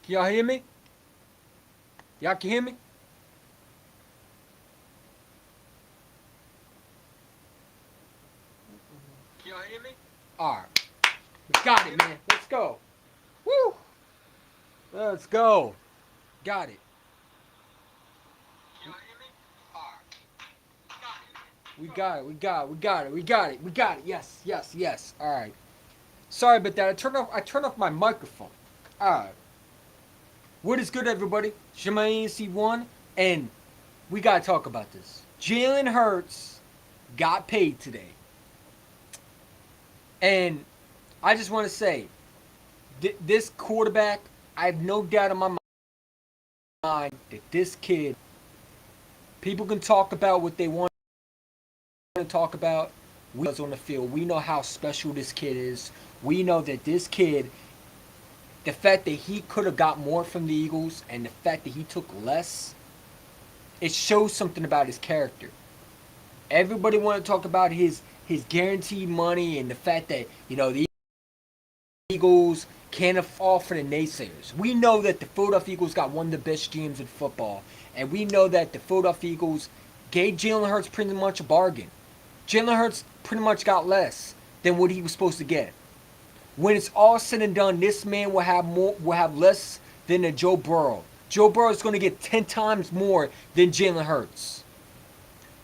Can y'all hear me? Y'all can hear me? Can y'all hear me? Alright. We got it, man. Let's go. Woo! Let's go. Got it. Can y'all hear me? Alright. Got it. We got it. We got it. We got it. We got it. We got it. Yes. Yes. Yes. Alright. Sorry about that. I turned off my microphone. Alright. What is good, everybody? Shemaine C1, and we gotta talk about this. Jalen Hurts got paid today. And I just want to say, this quarterback, I have no doubt in my mind that this kid, people can talk about what they want to talk about. We on the field. We know how special this kid is. We know that this kid, the fact that he could have got more from the Eagles and the fact that he took less, it shows something about his character. Everybody want to talk about his guaranteed money and the fact that the Eagles can't fall for the naysayers. We know that the Philadelphia Eagles got one of the best GMs in football, and we know that the Philadelphia Eagles gave Jalen Hurts pretty much a bargain. Jalen Hurts pretty much got less than what he was supposed to get. When it's all said and done, this man will have less than a Joe Burrow. Joe Burrow is going to get 10 times more than Jalen Hurts.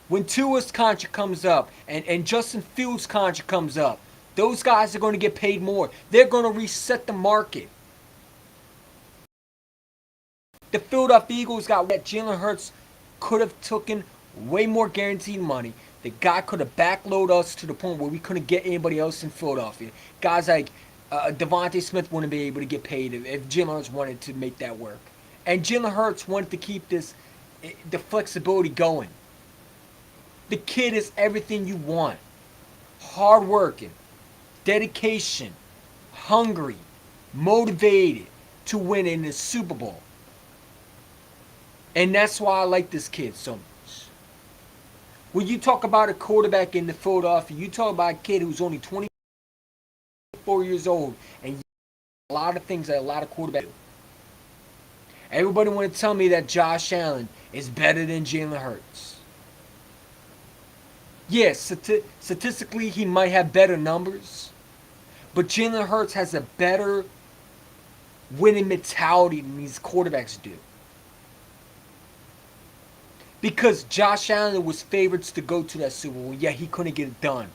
When Tua's contract comes up and Justin Fields' contract comes up, those guys are going to get paid more. They're going to reset the market. The Philadelphia Eagles got that Jalen Hurts could have taken way more guaranteed money. The guy could have backloaded us to the point where we couldn't get anybody else in Philadelphia. Guys like Devontae Smith wouldn't be able to get paid if Jalen Hurts wanted to make that work. And Jalen Hurts wanted to keep the flexibility going. The kid is everything you want. Hardworking, dedication, hungry, motivated to win in the Super Bowl. And that's why I like this kid so much. When you talk about a quarterback in the Philadelphia, you talk about a kid who's only 24 years old and a lot of things that a lot of quarterbacks do. Everybody want to tell me that Josh Allen is better than Jalen Hurts. Yes, statistically he might have better numbers, but Jalen Hurts has a better winning mentality than these quarterbacks do. Because Josh Allen was favorites to go to that Super Bowl, yet he couldn't get it done.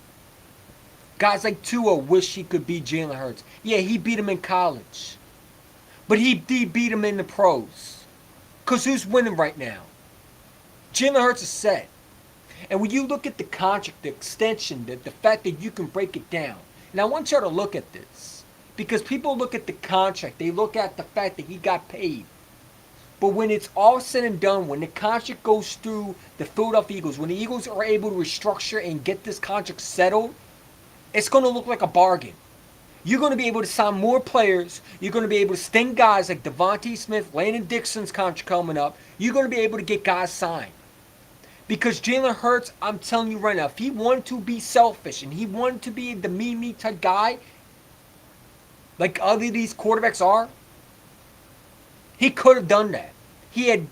Guys like Tua wish he could beat Jalen Hurts. Yeah, he beat him in college. But he beat him in the pros. Because who's winning right now? Jalen Hurts is set. And when you look at the contract, the extension, the fact that you can break it down. And I want y'all to look at this. Because people look at the contract. They look at the fact that he got paid. But when it's all said and done, when the contract goes through the Philadelphia Eagles, when the Eagles are able to restructure and get this contract settled, it's going to look like a bargain. You're going to be able to sign more players. You're going to be able to sting guys like Devontae Smith, Landon Dixon's contract coming up. You're going to be able to get guys signed. Because Jalen Hurts, I'm telling you right now, if he wanted to be selfish and he wanted to be the me type guy, like other of these quarterbacks are, he could have done that. He had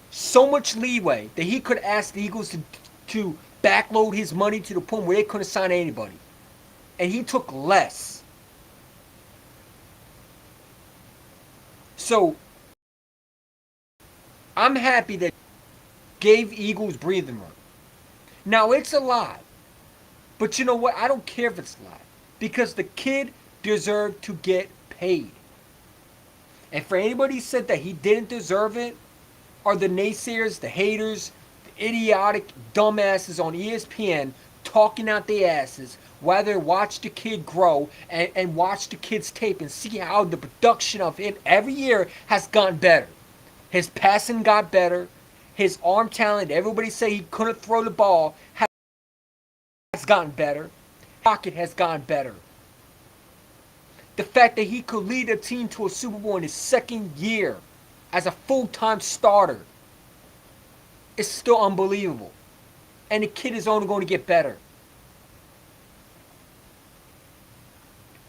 so much leeway that he could ask the Eagles to backload his money to the point where they couldn't sign anybody. And he took less. So, I'm happy that gave Eagles breathing room. Now, it's a lot. But you know what? I don't care if it's a lot. Because the kid deserved to get paid. And for anybody who said that he didn't deserve it, are the naysayers, the haters, the idiotic dumbasses on ESPN talking out their asses while they watch the kid grow and watch the kid's tape and see how the production of him every year has gotten better. His passing got better. His arm talent, everybody say he couldn't throw the ball, has gotten better. Pocket has gotten better. The fact that he could lead a team to a Super Bowl in his second year as a full-time starter is still unbelievable. And the kid is only going to get better.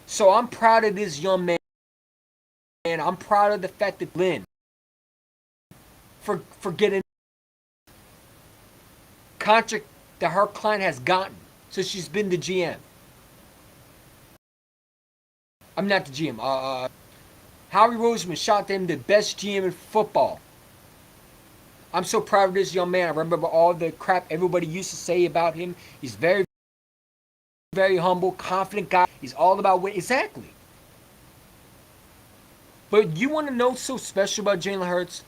So I'm proud of this young man man, I'm proud of the fact that Lynn for getting contract that her client has gotten. So she's been the GM. I'm not the GM. Howie Roseman shot them the best GM in football. I'm so proud of this young man. I remember all the crap everybody used to say about him. He's very, very humble, confident guy. He's all about winning. Exactly. But you want to know what's so special about Jalen Hurts?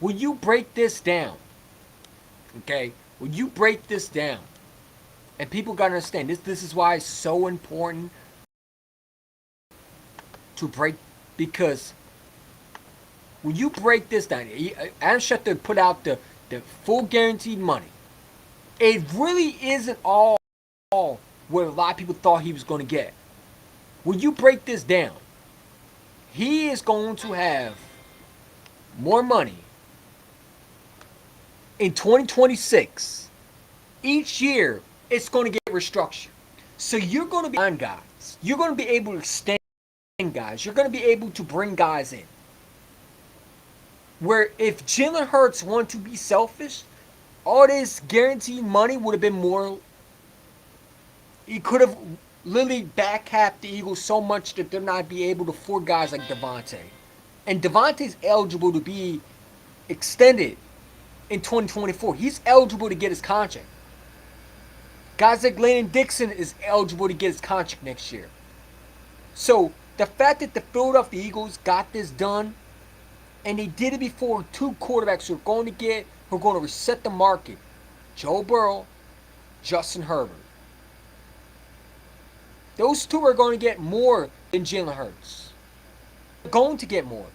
Will you break this down? Okay? Will you break this down? And people got to understand this is why it's so important to break, because when you break this down, Adam Schefter put out the full guaranteed money. It really isn't all what a lot of people thought he was going to get. When you break this down, he is going to have more money in 2026. Each year, it's going to get restructured. So you're going to be on guys. You're going to be able to extend guys. You're going to be able to bring guys in. Where if Jalen Hurts wanted to be selfish, all this guaranteed money would have been more. He could have literally back-capped the Eagles so much that they're not be able to afford guys like Devontae. And Devontae's eligible to be extended in 2024. He's eligible to get his contract. Guys like Landon Dixon is eligible to get his contract next year. So the fact that the Philadelphia Eagles got this done, and they did it before two quarterbacks who are going to reset the market, Joe Burrow, Justin Herbert. Those two are going to get more than Jalen Hurts. They're going to get more.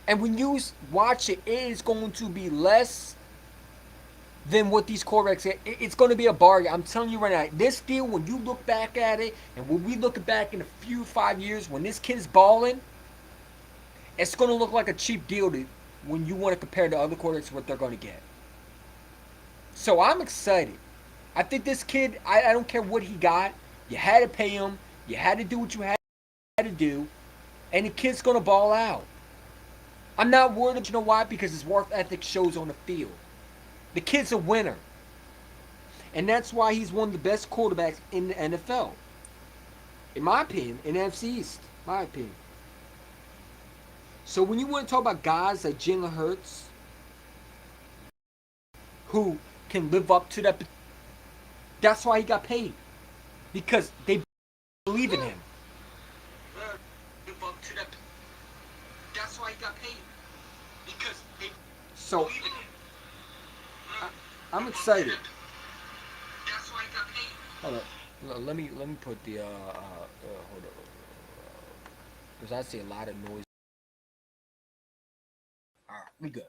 And when you watch it, it is going to be less than what these quarterbacks get. It's going to be a bargain. I'm telling you right now, this deal, when you look back at it, and when we look back in a few 5 years, when this kid is balling, it's going to look like a cheap deal when you want to compare to other quarterbacks what they're going to get. So I'm excited. I think this kid, I don't care what he got. You had to pay him. You had to do what you had to do. And the kid's going to ball out. I'm not worried, you know why? Because his work ethic shows on the field. The kid's a winner. And that's why he's one of the best quarterbacks in the NFL. In my opinion, in the NFC East. My opinion. So when you want to talk about guys like Jalen Hurts, who can live up to that, that's why he got paid. Because they believe in him. Live up to that. That's why he got paid. Because they believe in him. I'm excited. That's why he got paid. Hold up. Let me put the hold up. Because I see a lot of noise. Alright, we good.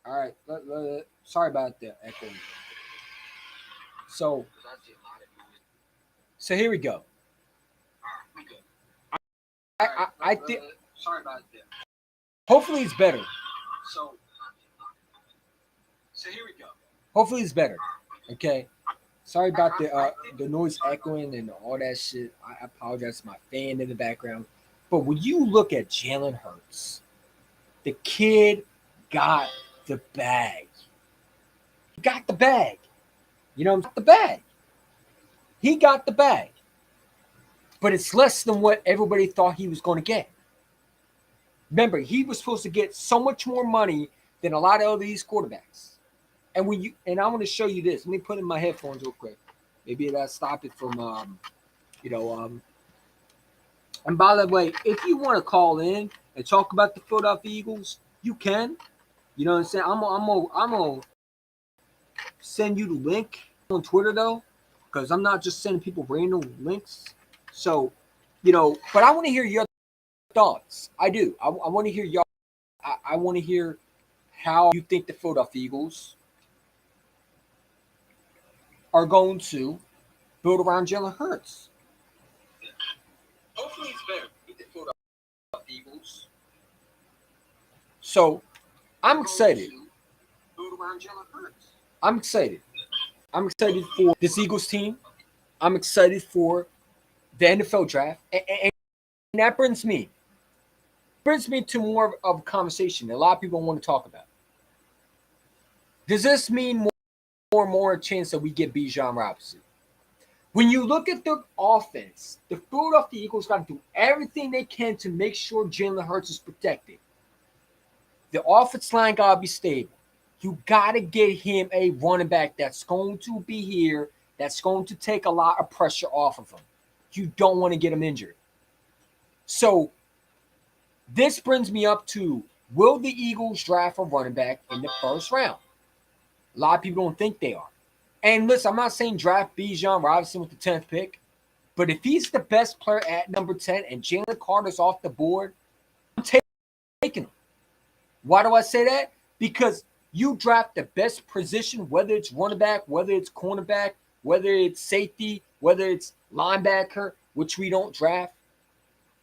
Alright, sorry about the echo. So here we go. Alright, we good. I think. Sorry about that. Hopefully it's better. So here we go. Hopefully it's better. Okay. Sorry about the noise echoing and all that shit. I apologize to my fan in the background. But when you look at Jalen Hurts, the kid got the bag. He got the bag. You know, the bag. He got the bag. But it's less than what everybody thought he was going to get. Remember, he was supposed to get so much more money than a lot of these quarterbacks. And I want to show you this. Let me put in my headphones real quick. Maybe that'll stop it from, And by the way, if you want to call in and talk about the Philadelphia Eagles, you can. You know what I'm saying? I'm gonna send you the link on Twitter though, because I'm not just sending people random links. So, but I want to hear your thoughts. I do. I want to hear y'all. I want to hear how you think the Philadelphia Eagles are going to build around Jalen Hurts. Hopefully it's better with the Philadelphia Eagles. So I'm excited. Build around Jalen Hurts. I'm excited. I'm excited for this Eagles team. I'm excited for the NFL draft. And that brings me brings me to more of a conversation that a lot of people want to talk about. Does this mean more and more chance that we get Bijan Robinson? When you look at the offense, the Philadelphia Eagles got to do everything they can to make sure Jalen Hurts is protected. The offense line got to be stable. You got to get him a running back that's going to be here, that's going to take a lot of pressure off of him. You don't want to get him injured. So this brings me up to, will the Eagles draft a running back in the first round? A lot of people don't think they are. And listen, I'm not saying draft Bijan Robinson with the 10th pick, but if he's the best player at number 10 and Jalen Carter's off the board, I'm taking him. Why do I say that? Because you draft the best position, whether it's running back, whether it's cornerback, whether it's safety, whether it's linebacker, which we don't draft.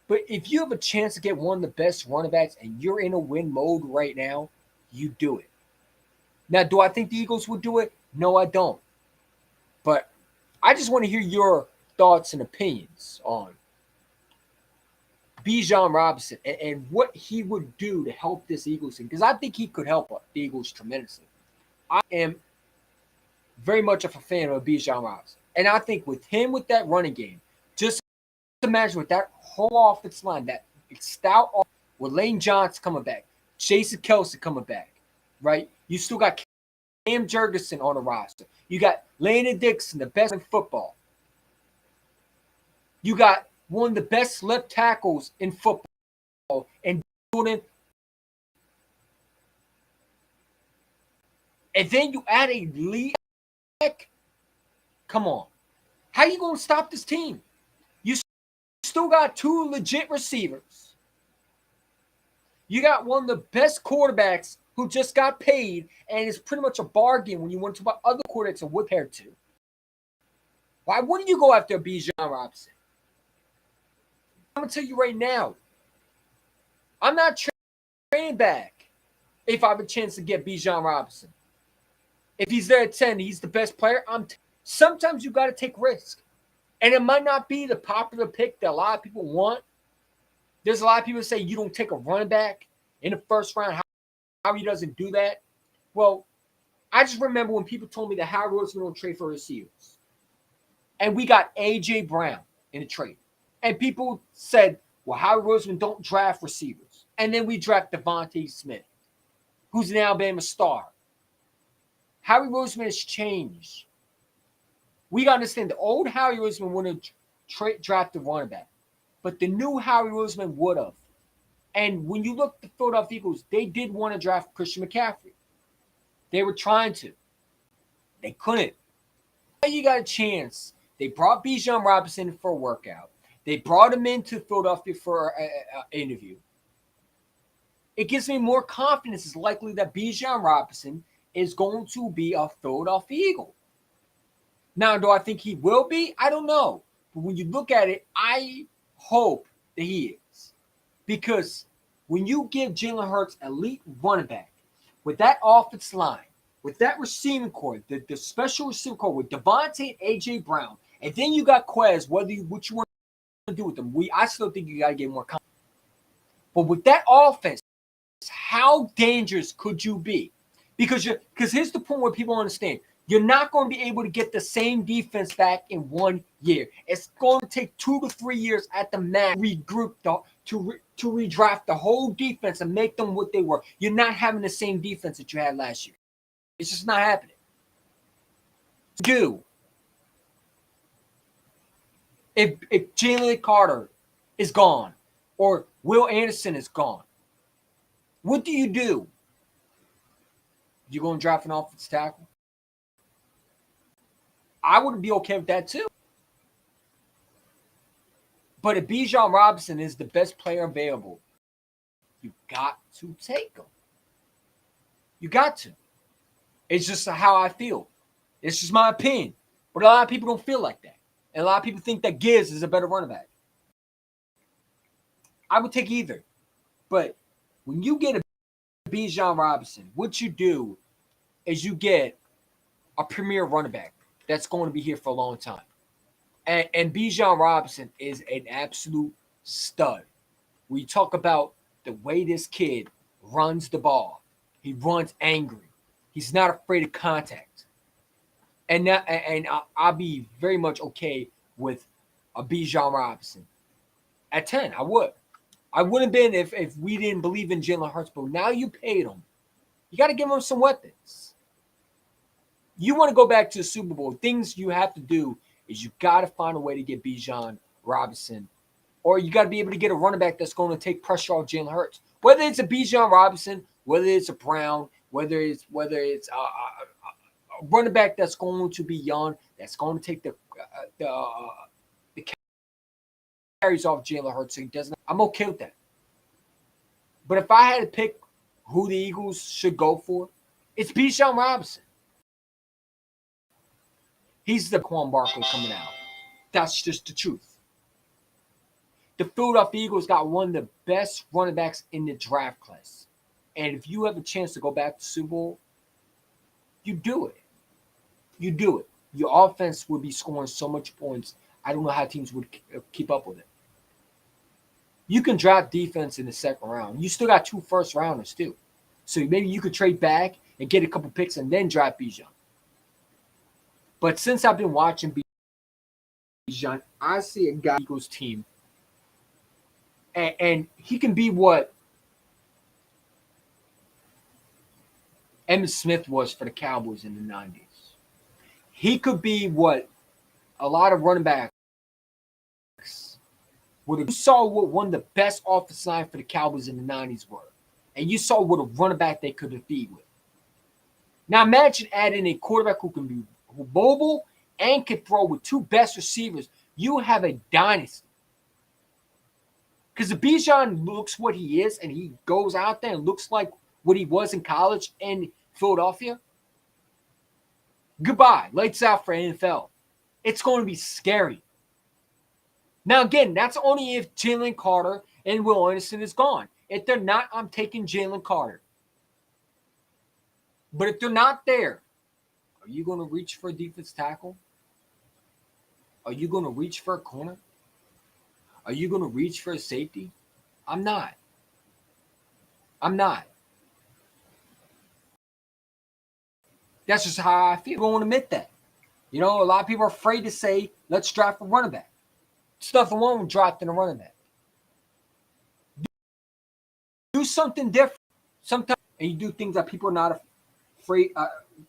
But if you have a chance to get one of the best running backs and you're in a win mode right now, you do it. Now, do I think the Eagles would do it? No, I don't. But I just want to hear your thoughts and opinions on Bijan Robinson and what he would do to help this Eagles team, because I think he could help the Eagles tremendously. I am very much of a fan of Bijan Robinson. And I think with him, with that running game, just imagine with that whole offensive line, that stout with Lane Johnson coming back, Jason Kelce coming back, right? You still got Cam Jurgensen on the roster. You got Landon Dixon, the best in football. You got one of the best left tackles in football, and then you add a lead. Come on, how you gonna stop this team? You still got two legit receivers. You got one of the best quarterbacks who just got paid and is pretty much a bargain when you want to talk about other quarterbacks to whip hair to. Why wouldn't you go after Bijan Robinson? I'm going to tell you right now, I'm not trading back if I have a chance to get Bijan Robinson. If he's there at 10, he's the best player. Sometimes you got to take risk. And it might not be the popular pick that a lot of people want. There's a lot of people that say you don't take a running back in the first round. How he doesn't do that? Well, I just remember when people told me that Howard was going to trade for receivers. And we got A.J. Brown in the trade. And people said, well, Howard Roseman don't draft receivers. And then we draft Devontae Smith, who's an Alabama star. Howie Roseman has changed. We got to understand the old Howie Roseman wouldn't have drafted running back. But the new Howie Roseman would have. And when you look at the Philadelphia Eagles, they did want to draft Christian McCaffrey. They were trying to. They couldn't. Now you got a chance. They brought Bijan Robinson for a workout. They brought him into Philadelphia for an interview. It gives me more confidence. It's likely that Bijan Robinson is going to be a Philadelphia Eagle. Now, do I think he will be? I don't know. But when you look at it, I hope that he is. Because when you give Jalen Hurts elite running back with that offensive line, with that receiving core, the special receiving core with Devontae and A.J. Brown, and then you got Quez, what you want to do with them, I still think you got to get more confidence. But with that offense, how dangerous could you be? Because here's the point where people understand. You're not going to be able to get the same defense back in 1 year. It's going to take 2 to 3 years at the max to regroup to redraft the whole defense and make them what they were. You're not having the same defense that you had last year. It's just not happening. If Jalen Carter is gone or Will Anderson is gone, what do? You going to draft an offensive tackle? I would be okay with that too. But if Bijan Robinson is the best player available, you got to take him. You got to. It's just how I feel. It's just my opinion. But a lot of people don't feel like that. And a lot of people think that Gibbs is a better running back. I would take either. But when you get a Bijan Robinson, what you do is you get a premier running back that's going to be here for a long time. And Bijan Robinson is an absolute stud. We talk about the way this kid runs the ball. He runs angry. He's not afraid of contact. And I'll be very much okay with a Bijan Robinson at 10. I would. I wouldn't have been if we didn't believe in Jalen Hurts, but now you paid him. You got to give him some weapons. You want to go back to the Super Bowl. Things you have to do is you got to find a way to get Bijan Robinson, or you got to be able to get a running back that's going to take pressure off Jalen Hurts. Whether it's a Bijan Robinson, whether it's a Brown, whether it's a running back that's going to be young, that's going to take the carries off Jalen Hurts, so he doesn't. I'm okay with that. But if I had to pick who the Eagles should go for, it's Bijan Robinson. He's the Quan Barkley coming out. That's just the truth. The Philadelphia Eagles got one of the best running backs in the draft class. And if you have a chance to go back to Super Bowl, you do it. You do it. Your offense would be scoring so much points. I don't know how teams would keep up with it. You can draft defense in the second round. You still got 2 first rounders too. So maybe you could trade back and get a couple picks and then draft Bijan. But since I've been watching Bijan, I see a guy Eagles team. And he can be what Emmitt Smith was for the Cowboys in the 90s. He could be what a lot of running backs. You saw what one of the best offensive line for the Cowboys in the 90s were. And you saw what a running back they could defeat with. Now imagine adding a quarterback who can be mobile and can throw with 2 best receivers. You have a dynasty. Because if Bijan looks what he is and he goes out there and looks like what he was in college in Philadelphia, goodbye. Lights out for NFL. It's going to be scary. Now, again, that's only if Jalen Carter and Will Anderson is gone. If they're not, I'm taking Jalen Carter. But if they're not there, are you going to reach for a defense tackle? Are you going to reach for a corner? Are you going to reach for a safety? I'm not. I'm not. That's just how I feel. I won't admit that. You know, a lot of people are afraid to say, let's draft a running back. Stuff alone drafting a running back. Do something different. Sometimes, and you do things that people are not afraid.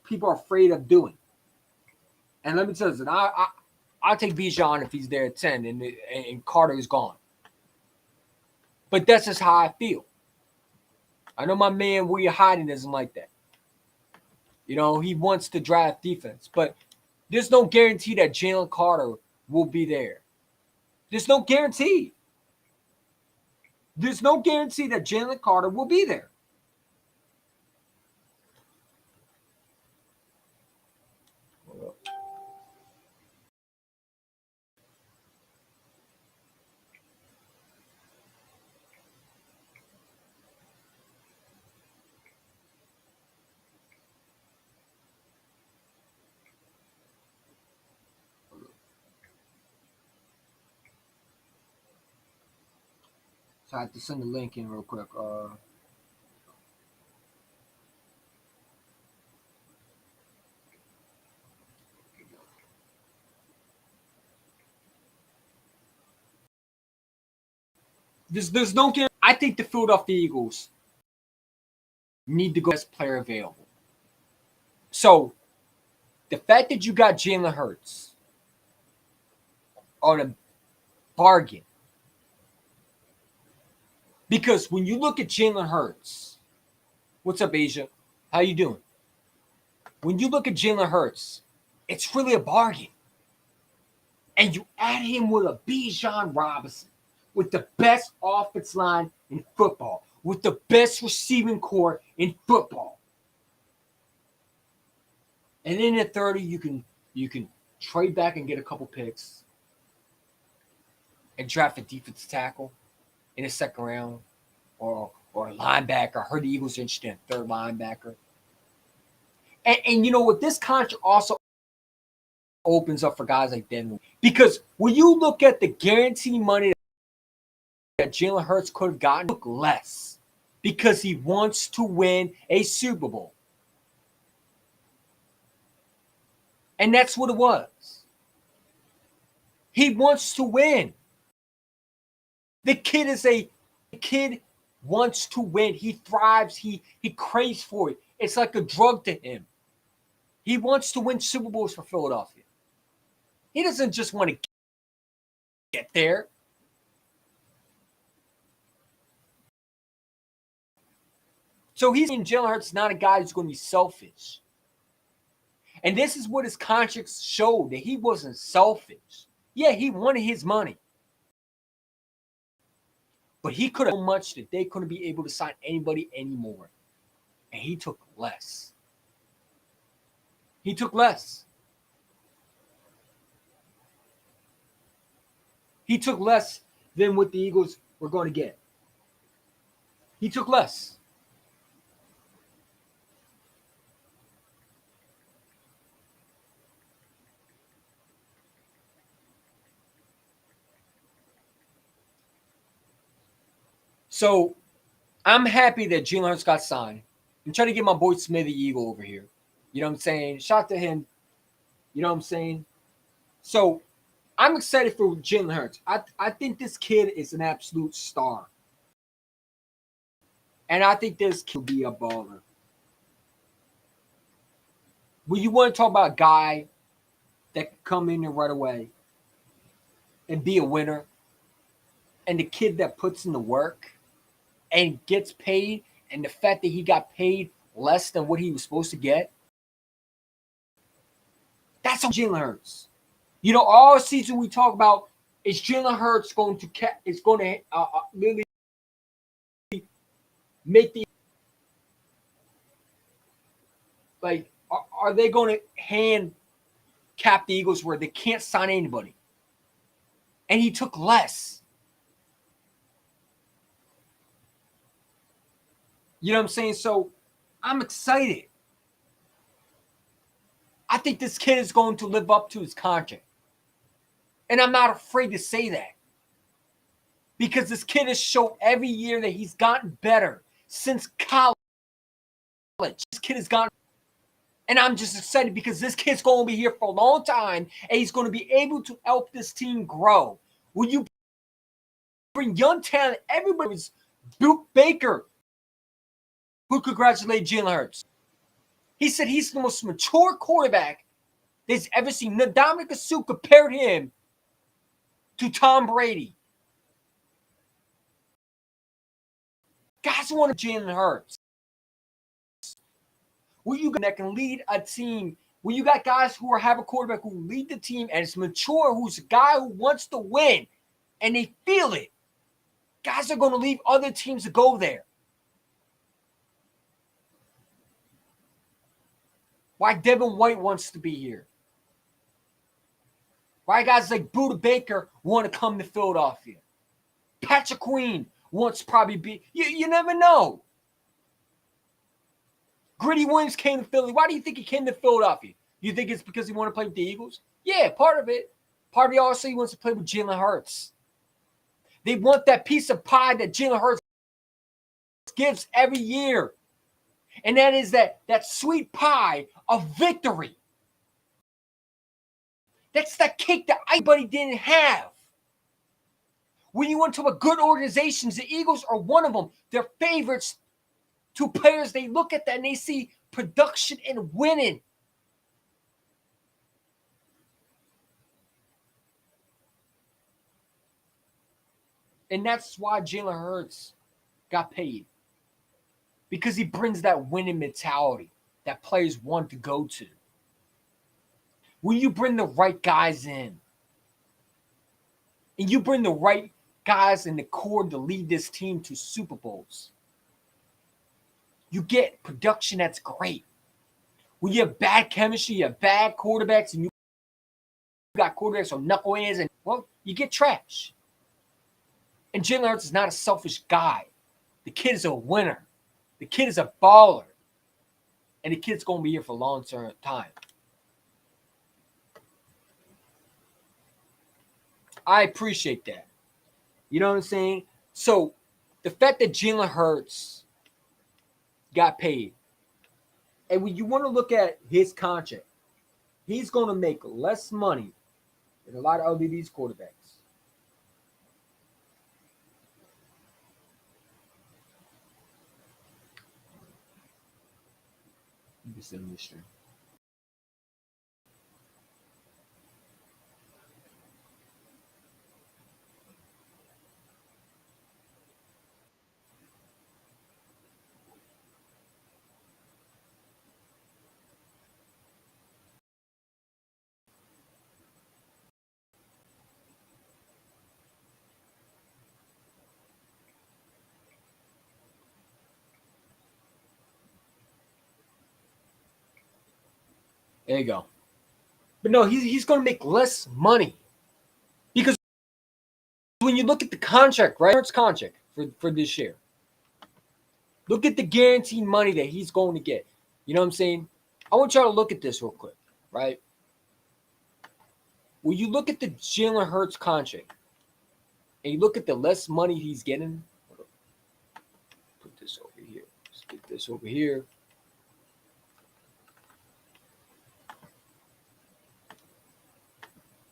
People are afraid of doing. And let me tell you, I'll take Bijan if he's there at 10 and Carter is gone. But that's just how I feel. I know my man Where You Hiding isn't like that. You know, he wants to draft defense, but there's no guarantee that Jalen Carter will be there. There's no guarantee. There's no guarantee that Jalen Carter will be there. So I have to send the link in real quick. There's no guarantee. I think the Philadelphia Eagles need to go best player available. So the fact that you got Jalen Hurts on a bargain. Because when you look at Jalen Hurts, what's up, Asia? How you doing? When you look at Jalen Hurts, it's really a bargain. And you add him with a Bijan Robinson, with the best offensive line in football, with the best receiving core in football. And then at 30, you can trade back and get a couple picks and draft a defensive tackle in the second round or a linebacker. I heard the Eagles are interested in a third linebacker. And you know what? This contract also opens up for guys like Denver. Because when you look at the guarantee money that Jalen Hurts could have gotten took less because he wants to win a Super Bowl. And that's what it was. He wants to win. The kid wants to win. He thrives. He craves for it. It's like a drug to him. He wants to win Super Bowls for Philadelphia. He doesn't just want to get there. So he's in Jalen Hurts, not a guy who's going to be selfish. And this is what his contracts showed, that he wasn't selfish. Yeah, he wanted his money. But he could have so much that they couldn't be able to sign anybody anymore. And he took less. He took less. He took less than what the Eagles were going to get. He took less. So I'm happy that Jalen Hurts got signed. I'm trying to get my boy Smithy Eagle over here. You know what I'm saying? Shout out to him. You know what I'm saying? So I'm excited for Jalen Hurts. I think this kid is an absolute star. And I think this kid will be a baller. When you want to talk about a guy that can come in there right away and be a winner, and the kid that puts in the work and gets paid, and the fact that he got paid less than what he was supposed to get, that's Jalen Hurts. You know, all season we talk about is Jalen Hurts going to really make the like. Are they going to hand cap the Eagles where they can't sign anybody? And he took less. You know what I'm saying? So I'm excited. I think this kid is going to live up to his contract. And I'm not afraid to say that. Because this kid has shown every year that he's gotten better since college. This kid has gotten, and I'm just excited because this kid's going to be here for a long time, and he's going to be able to help this team grow. When you bring young talent, everybody was Duke Baker who congratulated Jalen Hurts. He said he's the most mature quarterback they've ever seen. Ndamukong Suh compared him to Tom Brady. Guys want Jalen Hurts. Where you that can lead a team, where you got guys who have a quarterback who lead the team and is mature, who's a guy who wants to win, and they feel it. Guys are going to leave other teams to go there. Why Devin White wants to be here. Why guys like Budda Baker want to come to Philadelphia. Patrick Queen wants to probably be. You never know. Gritty Williams came to Philly. Why do you think he came to Philadelphia? You think it's because he wanted to play with the Eagles? Yeah, part of it. Part of it also he wants to play with Jalen Hurts. They want that piece of pie that Jalen Hurts gives every year. And that is that sweet pie of victory. That's that cake that anybody didn't have. When you want to talk about good organizations, the Eagles are one of them. They're favorites to players. They look at that and they see production and winning. And that's why Jalen Hurts got paid. Because he brings that winning mentality that players want to go to. When you bring the right guys in, and you bring the right guys in the core to lead this team to Super Bowls, you get production that's great. When you have bad chemistry, you have bad quarterbacks, and you got quarterbacks or knuckleheads, and well, you get trash. And Jalen Hurts is not a selfish guy. The kid is a winner. The kid is a baller. And the kid's going to be here for a long time. I appreciate that. You know what I'm saying? So the fact that Jalen Hurts got paid, and when you want to look at his contract, he's going to make less money than a lot of other these quarterbacks. This is a mystery. There you go. But no, he's going to make less money because when you look at the contract, right? Hurts contract for this year. Look at the guaranteed money that he's going to get. You know what I'm saying? I want y'all to look at this real quick, right? When you look at the Jalen Hurts contract and you look at the less money he's getting, put this over here. Let's get this over here.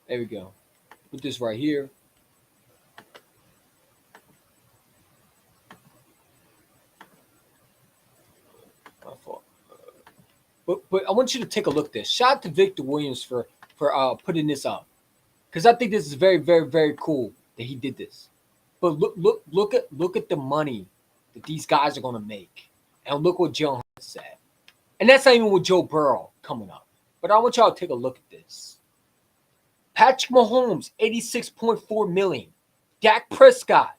There we go. Put this right here. My fault. But I want you to take a look at this. Shout out to Victor Williams for putting this up, because I think this is very, very, very cool that he did this. But look at the money that these guys are going to make, and look what Joe Hurts said, and that's not even with Joe Burrow coming up. But I want y'all to take a look at this. Patrick Mahomes, $86.4 million. Dak Prescott,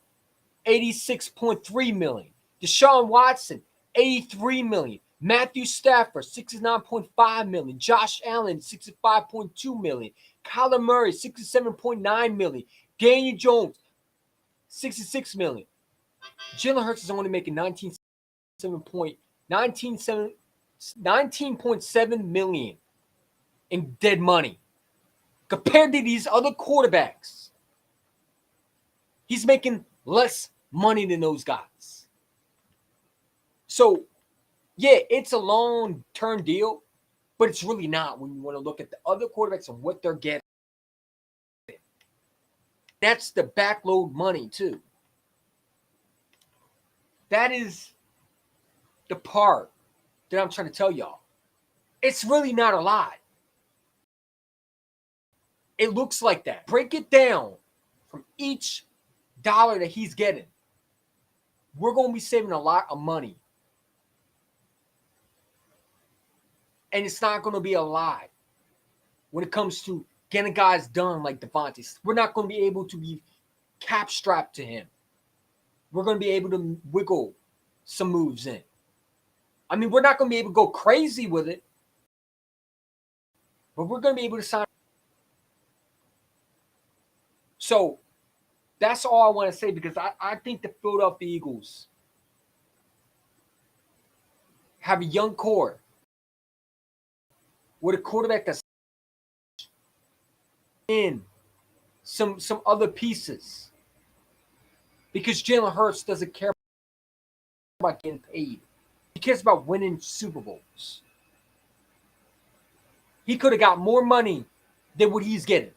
$86.3 million. Deshaun Watson, $83 million. Matthew Stafford, $69.5 million. Josh Allen, $65.2 million. Kyler Murray, $67.9 million. Daniel Jones, $66 million. Jalen Hurts is only making $19.7 million in dead money. Compared to these other quarterbacks, he's making less money than those guys. So, yeah, it's a long-term deal, but it's really not when you want to look at the other quarterbacks and what they're getting. That's the backload money, too. That is the part that I'm trying to tell y'all. It's really not a lot. It looks like that. Break it down from each dollar that he's getting. We're going to be saving a lot of money. And it's not going to be a lot when it comes to getting guys done like Devontae. We're not going to be able to be cap strapped to him. We're going to be able to wiggle some moves in. I mean, we're not going to be able to go crazy with it, but we're going to be able to sign. So that's all I want to say, because I think the Philadelphia Eagles have a young core with a quarterback that's in some other pieces, because Jalen Hurts doesn't care about getting paid. He cares about winning Super Bowls. He could have got more money than what he's getting.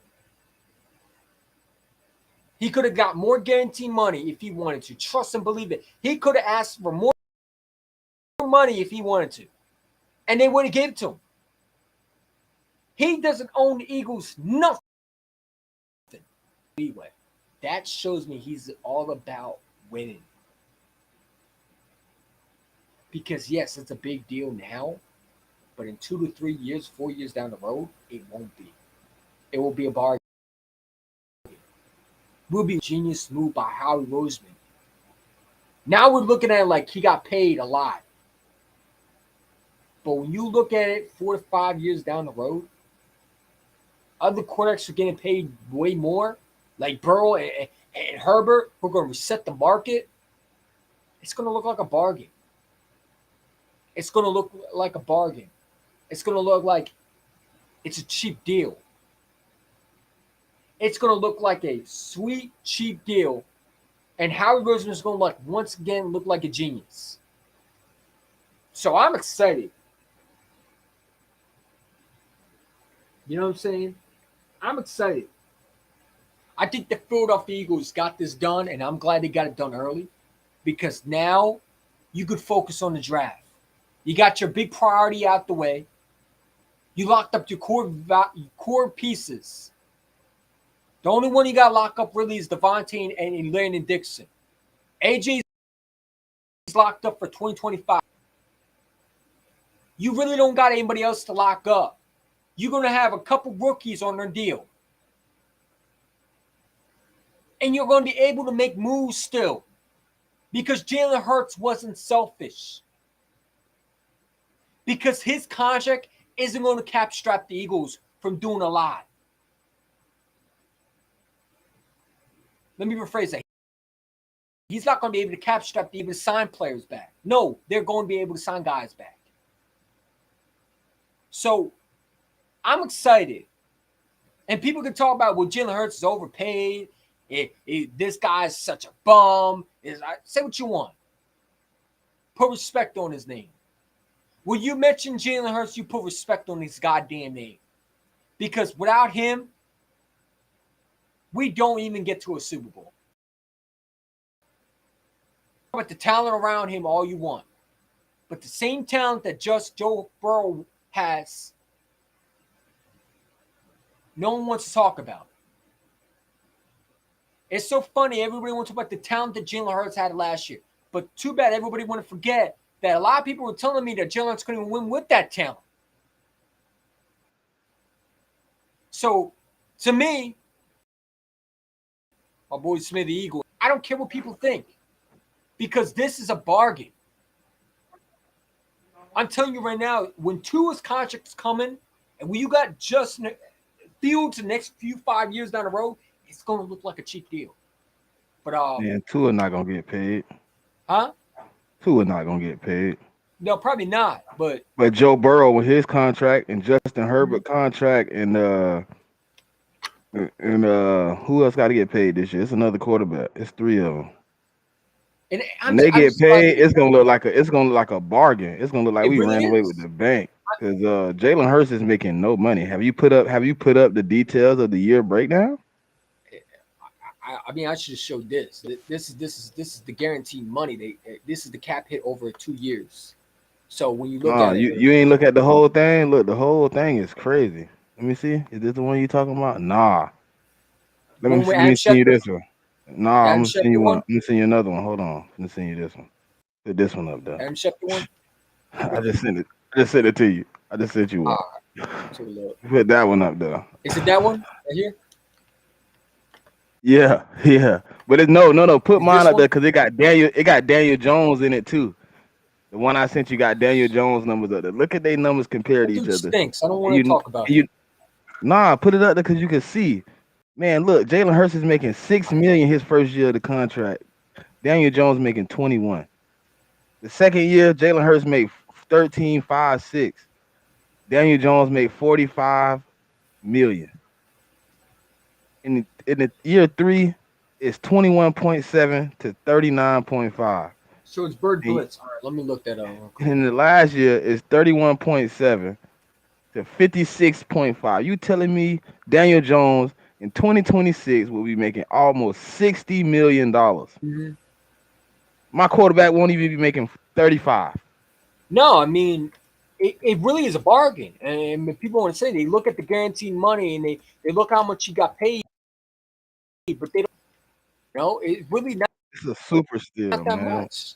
He could have got more guaranteed money if he wanted to. Trust and believe it. He could have asked for more money if he wanted to, and they would have given it to him. He doesn't own the Eagles nothing. Anyway, that shows me he's all about winning. Because, yes, it's a big deal now, but in 2 to 3 years, 4 years down the road, it won't be. It will be a bargain. It will be a genius move by Howie Roseman. Now we're looking at it like he got paid a lot. But when you look at it 4 to 5 years down the road, other quarterbacks are getting paid way more, like Burrow and Herbert, who are going to reset the market. It's going to look like a bargain. It's going to look like a bargain. It's going to look like it's a cheap deal. It's going to look like a sweet, cheap deal And Howie Roseman is going to once again look like a genius. So I'm excited. You know what I'm saying? I'm excited. I think the Philadelphia Eagles got this done, and I'm glad they got it done early because now you could focus on the draft. You got your big priority out the way. You locked up your core pieces. The only one you got locked up really is Devontae and Landon Dixon. AJ's locked up for 2025. You really don't got anybody else to lock up. You're going to have a couple rookies on their deal. And you're going to be able to make moves still because Jalen Hurts wasn't selfish. Because his contract isn't going to cap strap the Eagles from doing a lot. Let me rephrase that. He's not going to be able to cap strap to even sign players back. No, they're going to be able to sign guys back. So I'm excited. And people can talk about, well, Jalen Hurts is overpaid. This guy is such a bum. Say what you want. Put respect on his name. When you mention Jalen Hurts, you put respect on his goddamn name. Because without him, we don't even get to a Super Bowl. But the talent around him all you want. But the same talent that just Joe Burrow has, no one wants to talk about. It's so funny. Everybody wants to talk about the talent that Jalen Hurts had last year. But too bad everybody want to forget that a lot of people were telling me that Jalen Hurts couldn't even win with that talent. So, to me, my boy Smithy Eagle, I don't care what people think. Because this is a bargain. I'm telling you right now, when Tua's contract's coming, and when you got Justin Fields the next 5 years down the road, it's going to look like a cheap deal. But Man, Tua not gonna get paid. Huh? Tua not gonna get paid. No, probably not. But Joe Burrow with his contract and Justin Herbert contract and who else got to get paid this year? It's another quarterback. It's three of them. and When they I'm get just glad paid, it's gonna look like a bargain. It's gonna look like it we really ran away with is. the bank. Because Jalen Hurts is making no money. Have you put up the details of the year breakdown? I mean, I should have showed this. This is the guaranteed money. This is the cap hit over 2 years. So when you look No, at it, you ain't look at the whole thing. Look, the whole thing is crazy. Let me see. Is this the one you talking about? Nah. Let me when we see, let Adam me send you Schefter, this one. Nah, I'm Adam gonna send Schefter you one. one, I'm gonna send you another one. Hold on. Let me send you this one. Put this one up there. Adam Schefter one. I just sent it. I just sent it to you. I just sent you one. So look, Put that one up there. is it that one right here? Yeah, yeah. But it's no. Put Is mine this up there one? because it got Daniel. It got Daniel Jones in it too. The one I sent you got Daniel Jones numbers up there. Look at their numbers compared That to each dude other. stinks. I don't And want to you, talk about and you, him. nah, put it up there because you can see. Man, look, Jalen Hurts is making 6 million his first year of the contract. Daniel Jones making 21. The second year, Jalen Hurts made 13.56. Daniel Jones made 45 million. In the year three, it's 21.7 to 39.5. So it's Bird And Blitz. All right, let me look that up real quick. in the last year, it's 31.7 to 56.5. You telling me Daniel Jones in 2026 will be making almost $60 million? Mm-hmm. My quarterback won't even be making 35. No, I mean, it really is a bargain. And if people want to say they look at the guaranteed money and they look how much he got paid, but they don't know it's really It's a super not steal, that man. much.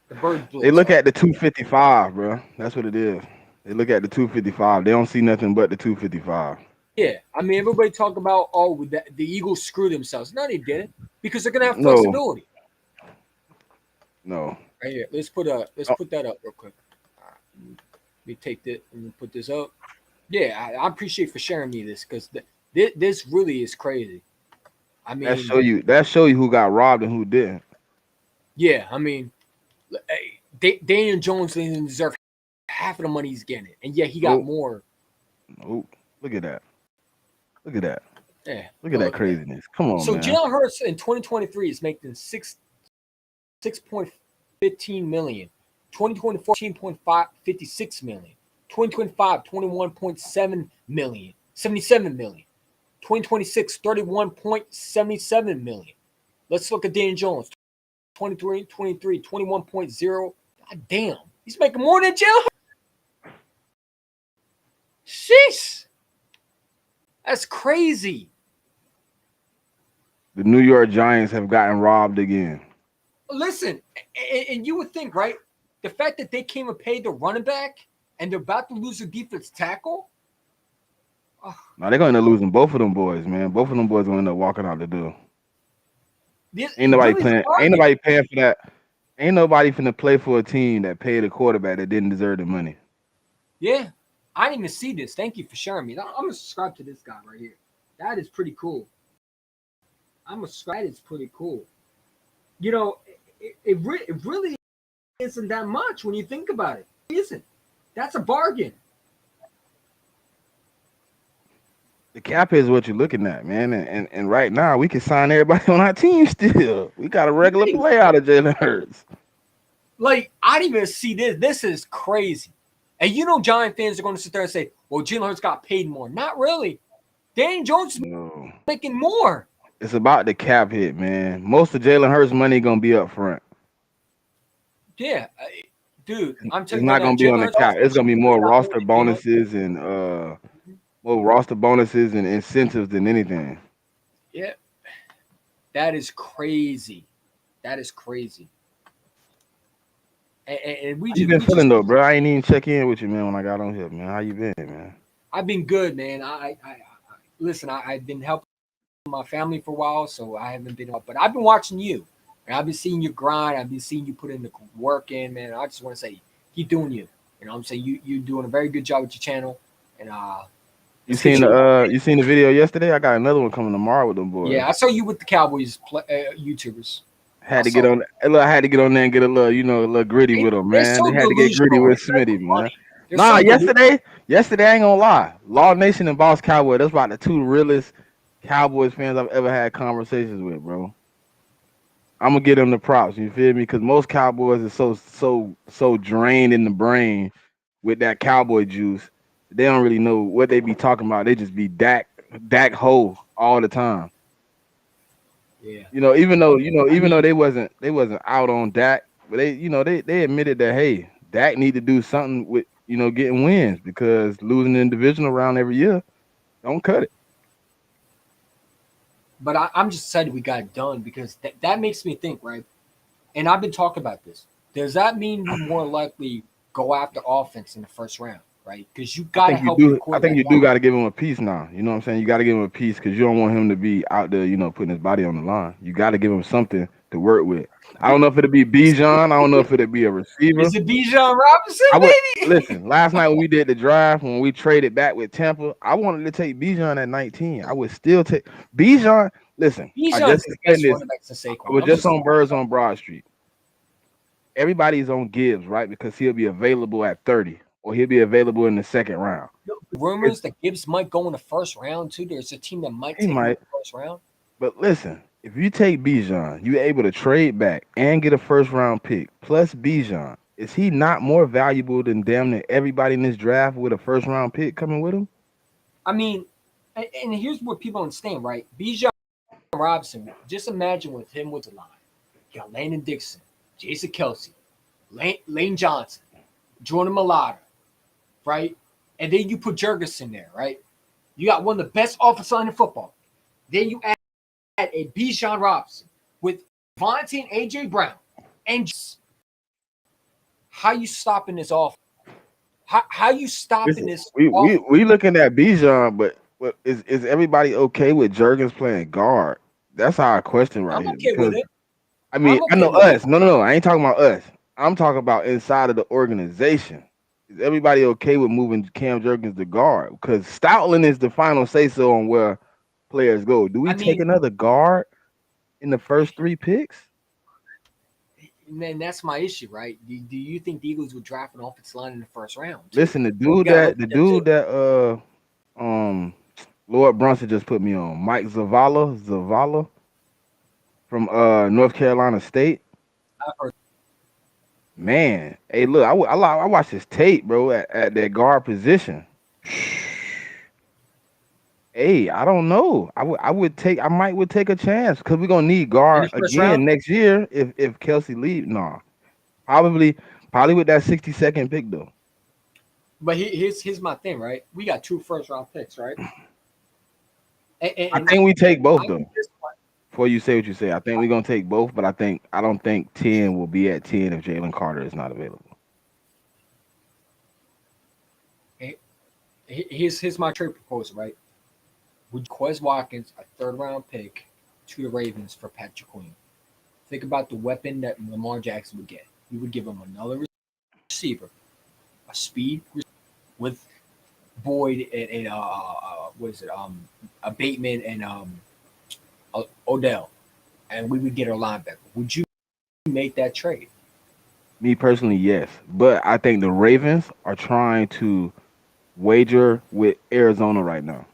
The Bird They Blitz. look All right. at the 255, bro. That's what it is. They look at the 255. They don't see nothing but the 255. Yeah, I mean, everybody talk about the Eagles screwed themselves. No, they didn't because they're gonna have No, flexibility. no. Right here, let's Oh, put that up real quick. All right, let me take that and put this up. Yeah, I appreciate for sharing me this because this really is crazy. I that mean, show you. That show you who got robbed and who didn't. yeah, I mean, hey, Daniel Jones didn't deserve half of the money he's getting, and yet he got Oh, more. oh. Look at that. Look at that. Yeah. Look at that craziness. Come on, So man. Jalen Hurts in 2023 is making 6.15 million. 2024, 14.56 million. 2025, 21.7 million. 77 million. 2026, 31.77 million. Let's look at Daniel Jones. 23, 21.0. God damn. He's making more than Jalen. Sheesh. That's crazy. The New York Giants have gotten robbed again. Listen, and you would think, right? The fact that they came and paid the running back and they're about to lose a defense tackle. Now they're going to end up losing both of them boys, man. Both of them boys going to end up walking out the door. Ain't nobody Really playing. Ain't nobody paying for that. Ain't nobody finna play for a team that paid a quarterback that didn't deserve the money. Yeah, I didn't even see this. Thank you for sharing me. I'm gonna subscribe to this guy right here. That is pretty cool. That is pretty cool. You know, it really isn't that much when you think about it. It isn't. That's a bargain. The cap is what you're looking at, man. And right now we can sign everybody on our team still. We got a regular play out of Jalen Hurts. Like, I didn't even see this. This is crazy. And you know Giant fans are going to sit there and say, well, Jalen Hurts got paid more. Not really. Daniel Jones is making more. It's about the cap hit, man. Most of Jalen Hurts' money going to be up front. Yeah. Dude, I'm It's telling you not right going now, to be on the Hurts cap. It's going to be more roster paid. bonuses and incentives than anything. Yeah. That is crazy. That is crazy. And we How just you been feeling though, bro? I ain't even check in with you, man, when I got on here, man. How you been, man? I've been good, man. I listen, I've been helping my family for a while, so I haven't been up. But I've been watching you. And I've been seeing you grind. I've been seeing you put in the work in, man. I just want to say, keep doing you. You know what I'm saying? You're doing a very good job with your channel. And you seen the video yesterday? I got another one coming tomorrow with them boys. Yeah, I saw you with the Cowboys YouTubers. I had to get on there and get a little gritty with them, man. So they had to get gritty with Smitty, man. Nah, yesterday I ain't gonna lie. Law Nation and Boss Cowboy, that's about the two realest Cowboys fans I've ever had conversations with, bro. I'm gonna give them the props. You feel me? Because most Cowboys are so drained in the brain with that Cowboy juice. They don't really know what they be talking about. They just be Dak ho all the time. Yeah. Even though they wasn't out on Dak, but they admitted that, hey, Dak need to do something with getting wins, because losing in the divisional round every year don't cut it. But I'm just excited we got it done, because that makes me think, right? And I've been talking about this. Does that mean we more likely go after offense in the first round, right? Because you got to help your quarterback. I think you do got to give him a piece now. You know what I'm saying? You got to give him a piece, because you don't want him to be out there, putting his body on the line. You got to give him something to work with. I don't know if it'll be Bijan. I don't know if it'll be a receiver. Is it Bijan Robinson, baby? Listen, last night when we did the draft, when we traded back with Tampa, I wanted to take Bijan at 19. I would still take Bijan. Listen, I just explained this. I was just on Birds on Broad Street. Everybody's on Gibbs, right? Because he'll be available at 30, or he'll be available in the second round. Rumors that Gibbs might go in the first round too. There's a team that might take him in the first round. But listen, if you take Bijan, you're able to trade back and get a first round pick plus Bijan. Is he not more valuable than damn near everybody in this draft with a first round pick coming with him? I mean, and here's what people understand, right? Bijan Robinson, just imagine with him with the line. You got Landon Dixon, Jason Kelce, Lane Johnson, Jordan Mailata, right? And then you put Jurgensen there, right? You got one of the best offensive line in football. Then you add a Bijan Robinson with Vontae and A.J. Brown. And how you stopping this off? How you stopping this? We looking at Bijan, but is everybody okay with Jurgens playing guard? That's our question right here. I'm okay with it. I mean, I know us. No. I ain't talking about us. I'm talking about inside of the organization. Is everybody okay with moving Cam Jurgens to guard? Because Stoutland is the final say-so on where players go. Do we take another guard in the first 3 picks? Man, that's my issue, right? Do you think the Eagles would draft an offensive line in the first round? Listen, the dude that Lord Brunson just put me on. Mike Zavala from North Carolina State. I've heard. Man, hey, look, I watched his tape, bro, at that guard position. Hey, I don't know. I might would take a chance because we're gonna need In guard the first round. again next year if Kelsey leave. No, probably with that 62nd pick though. But here's my thing, right? We got 2 first-round picks, right? I And think we take both I though. think this one, Before you say what you say, I think we're gonna take both, but I don't think 10 will be at 10 if Jalen Carter is not available. here's my trade proposal, right? Would Quez Watkins, a 3rd-round pick, to the Ravens for Patrick Queen? Think about the weapon that Lamar Jackson would get. You would give him another receiver, a speed with Boyd and what is it? A Bateman and Odell, and we would get our linebacker. Would you make that trade? Me personally, yes, but I think the Ravens are trying to wager with Arizona right now.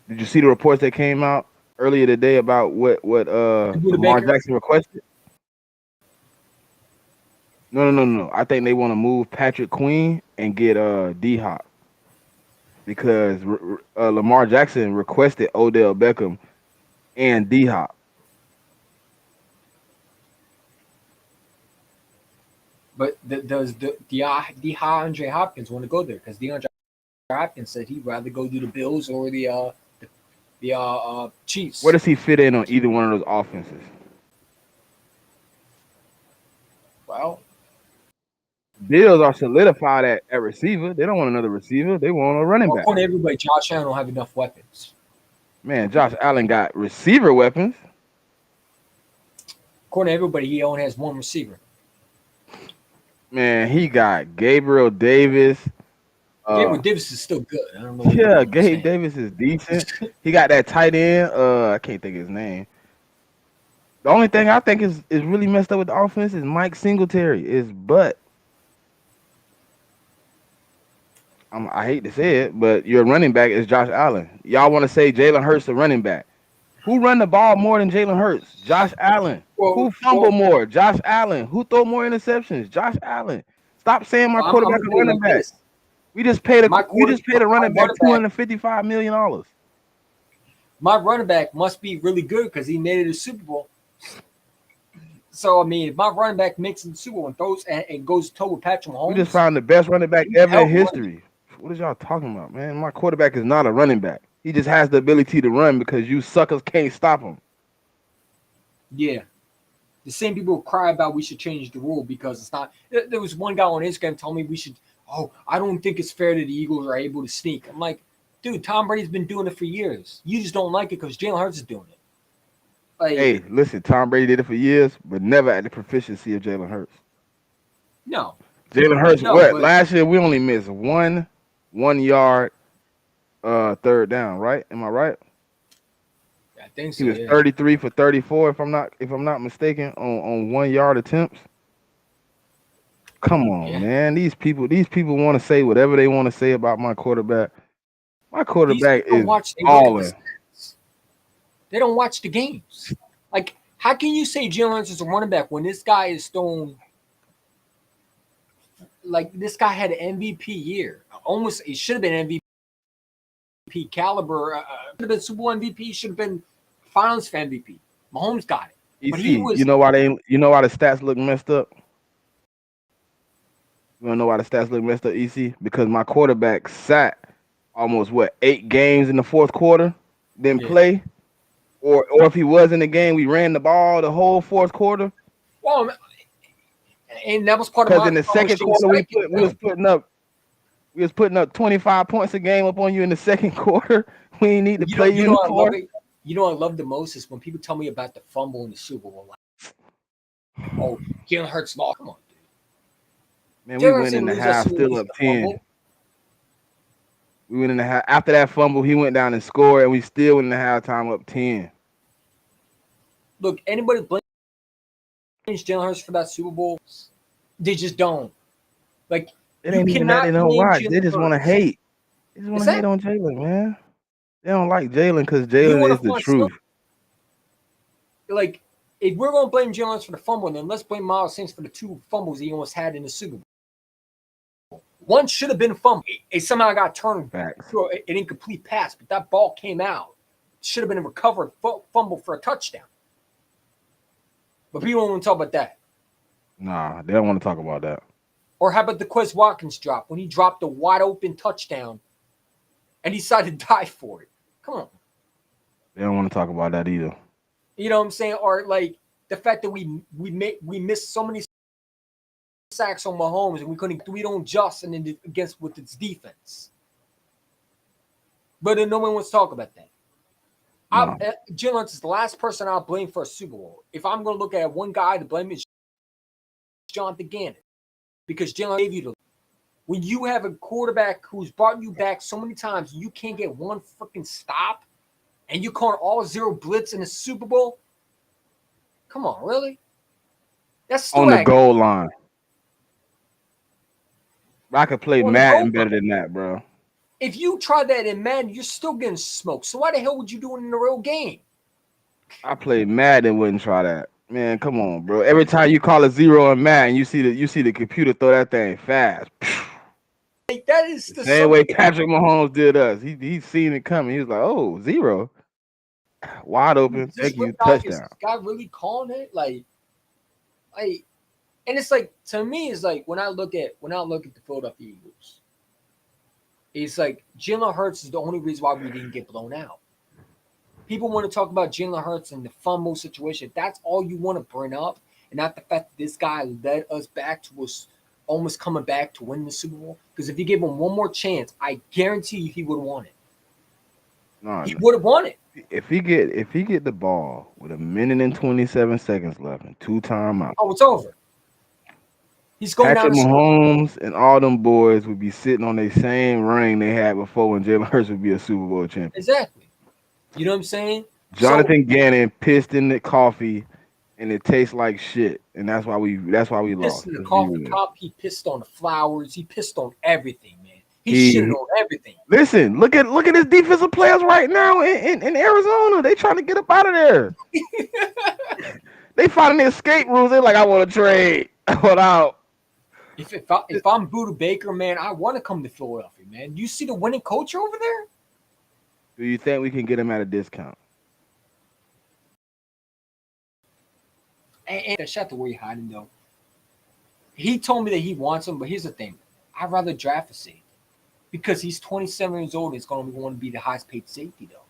Did you see the reports that came out earlier today about what Buda Lamar Baker? Jackson requested? No. I think they want to move Patrick Queen and get D Hop because Lamar Jackson requested Odell Beckham and D Hop. But does the DeAndre Hopkins want to go there? Because DeAndre Hopkins said he'd rather go do the Bills or the Chiefs. Where does he fit in on either one of those offenses? Well, Bills are solidified at receiver. They don't want another receiver. They want a running back. according to everybody, Josh Allen don't have enough weapons. Man, Josh Allen got receiver weapons. According to everybody, he only has 1 receiver. Man, he got Gabriel Davis. Gabriel Davis is still good. I don't know. Yeah, Gabe Davis is decent. He got that tight end. I can't think of his name. The only thing I think is really messed up with the offense is Mike Singletary. Is butt. I hate to say it, but your running back is Josh Allen. Y'all want to say Jalen Hurts the running back? Who run the ball more than Jalen Hurts? Josh Allen. Who fumble more? Josh Allen. Who throw more interceptions? Josh Allen. Stop saying my quarterback is running back. We just paid a running back $255 million. My running back must be really good because he made it to the Super Bowl. So I mean, if my running back makes it to the Super Bowl and throws and goes toe with Patrick Mahomes, We just found the best running back ever in history. What is y'all talking about, man? My quarterback is not a running back. He just has the ability to run because you suckers can't stop him. Yeah. The same people cry about we should change the rule because it's not. There was one guy on Instagram telling me we should. Oh, I don't think it's fair that the Eagles are able to sneak. I'm like, dude, Tom Brady's been doing it for years. You just don't like it because Jalen Hurts is doing it. Like, hey, listen, Tom Brady did it for years, but never at the proficiency of Jalen Hurts. No. Jalen Hurts, last year we only missed one yard, 3rd down, right? Am I right? I think so. He was 33 for 34, if I'm not mistaken, on 1 yard attempts. Come on, man. These people want to say whatever they want to say about my quarterback. My quarterback is balling. They don't watch the games. Like, how can you say Jalen Hurts is a running back when this guy is thrown? Like, this guy had an MVP year. Almost, it should have been MVP caliber. Should have been Super Bowl MVP. Should have been Finals for MVP. Mahomes got it. But you know why the stats look messed up? You wanna know why the stats look messed up, EC? Because my quarterback sat almost 8 games in the 4th quarter, didn't play. Or if he was in the game, we ran the ball the whole 4th quarter. Well, and that was part of because in the 2nd quarter we was putting up 25 points a game up on you in the 2nd quarter. We ain't need to play you in the 4th. You know what I love the most is when people tell me about the fumble in the Super Bowl. Like, oh, Jalen Hurts lost. Come on, dude. Man, we went in the half still up 10. We went in the half. After that fumble, he went down and scored, and we still went in the halftime up 10. Look, anybody blames Jalen Hurts for that Super Bowl? They just don't. Like, it ain't even that they don't watch. They just want to hate. They just want Is to hate that on Jalen, man. They don't like Jalen because you Jalen want is to the find some, truth. like if we're gonna blame Jalen Hurts for the fumble, then let's blame Miles Sanders for the 2 fumbles he almost had in the Super Bowl. One should have been a fumble. It somehow got turned Facts. through an incomplete pass, but that ball came out. Should have been a recovered fumble for a touchdown. But people don't want to talk about that. Nah, they don't want to talk about that. Or how about the Quez Watkins drop when he dropped a wide open touchdown and he decided to die for it? Come on. They don't want to talk about that either. You know what I'm saying? Or like the fact that we missed so many sacks on Mahomes and we don't adjust and then against with its defense. But then no one wants to talk about that. No. Jalen Hurts is the last person I'll blame for a Super Bowl. If I'm going to look at one guy to blame, it's Jonathan Gannon. Because Jalen gave you the. When you have a quarterback who's brought you back so many times, you can't get one freaking stop, and you call all 0 blitz in the Super Bowl. Come on, really? That's still On the goal line. I could play Madden better than that, bro. If you try that in Madden, you're still getting smoked. So why the hell would you do it in a real game? I played Madden, wouldn't try that. Man, come on, bro. Every time you call a 0 in Madden, you see the computer throw that thing fast. Like, that is the same way Patrick Mahomes did us. He seen it coming. He was like, "Oh, 0, wide open. Thank you, touchdown." This guy really calling it like, and it's like to me, it's like when I look at the Philadelphia Eagles, it's like Jalen Hurts is the only reason why we didn't get blown out. People want to talk about Jalen Hurts and the fumble situation. That's all you want to bring up, and not the fact that this guy led us back to us almost coming back to win the Super Bowl. Because if you gave him one more chance, I guarantee you he would have won it. No, he would have won it. If he get the ball with 1 minute and 27 seconds left and 2 timeouts, oh, it's over. He's going Patrick down Mahomes and all them boys would be sitting on the same ring they had before when Jalen Hurts would be a Super Bowl champion. Exactly. You know what I'm saying? Jonathan Gannon pissed in the coffee, and it tastes like shit, and that's why we lost. Pissed in the coffee cup. He pissed on the flowers. He pissed on everything, man. He shitted on everything. Listen, look at his defensive players right now in Arizona. They trying to get up out of there. They finding the escape rules. They're like, I want to trade. I want out. If I'm Budda Baker, man, I want to come to Philadelphia, man. You see the winning coach over there? Do you think we can get him at a discount? And shout out to where you're hiding, though. He told me that he wants him, but here's the thing. I'd rather draft a safety because he's 27 years old and he's going to want to be the highest paid safety, though.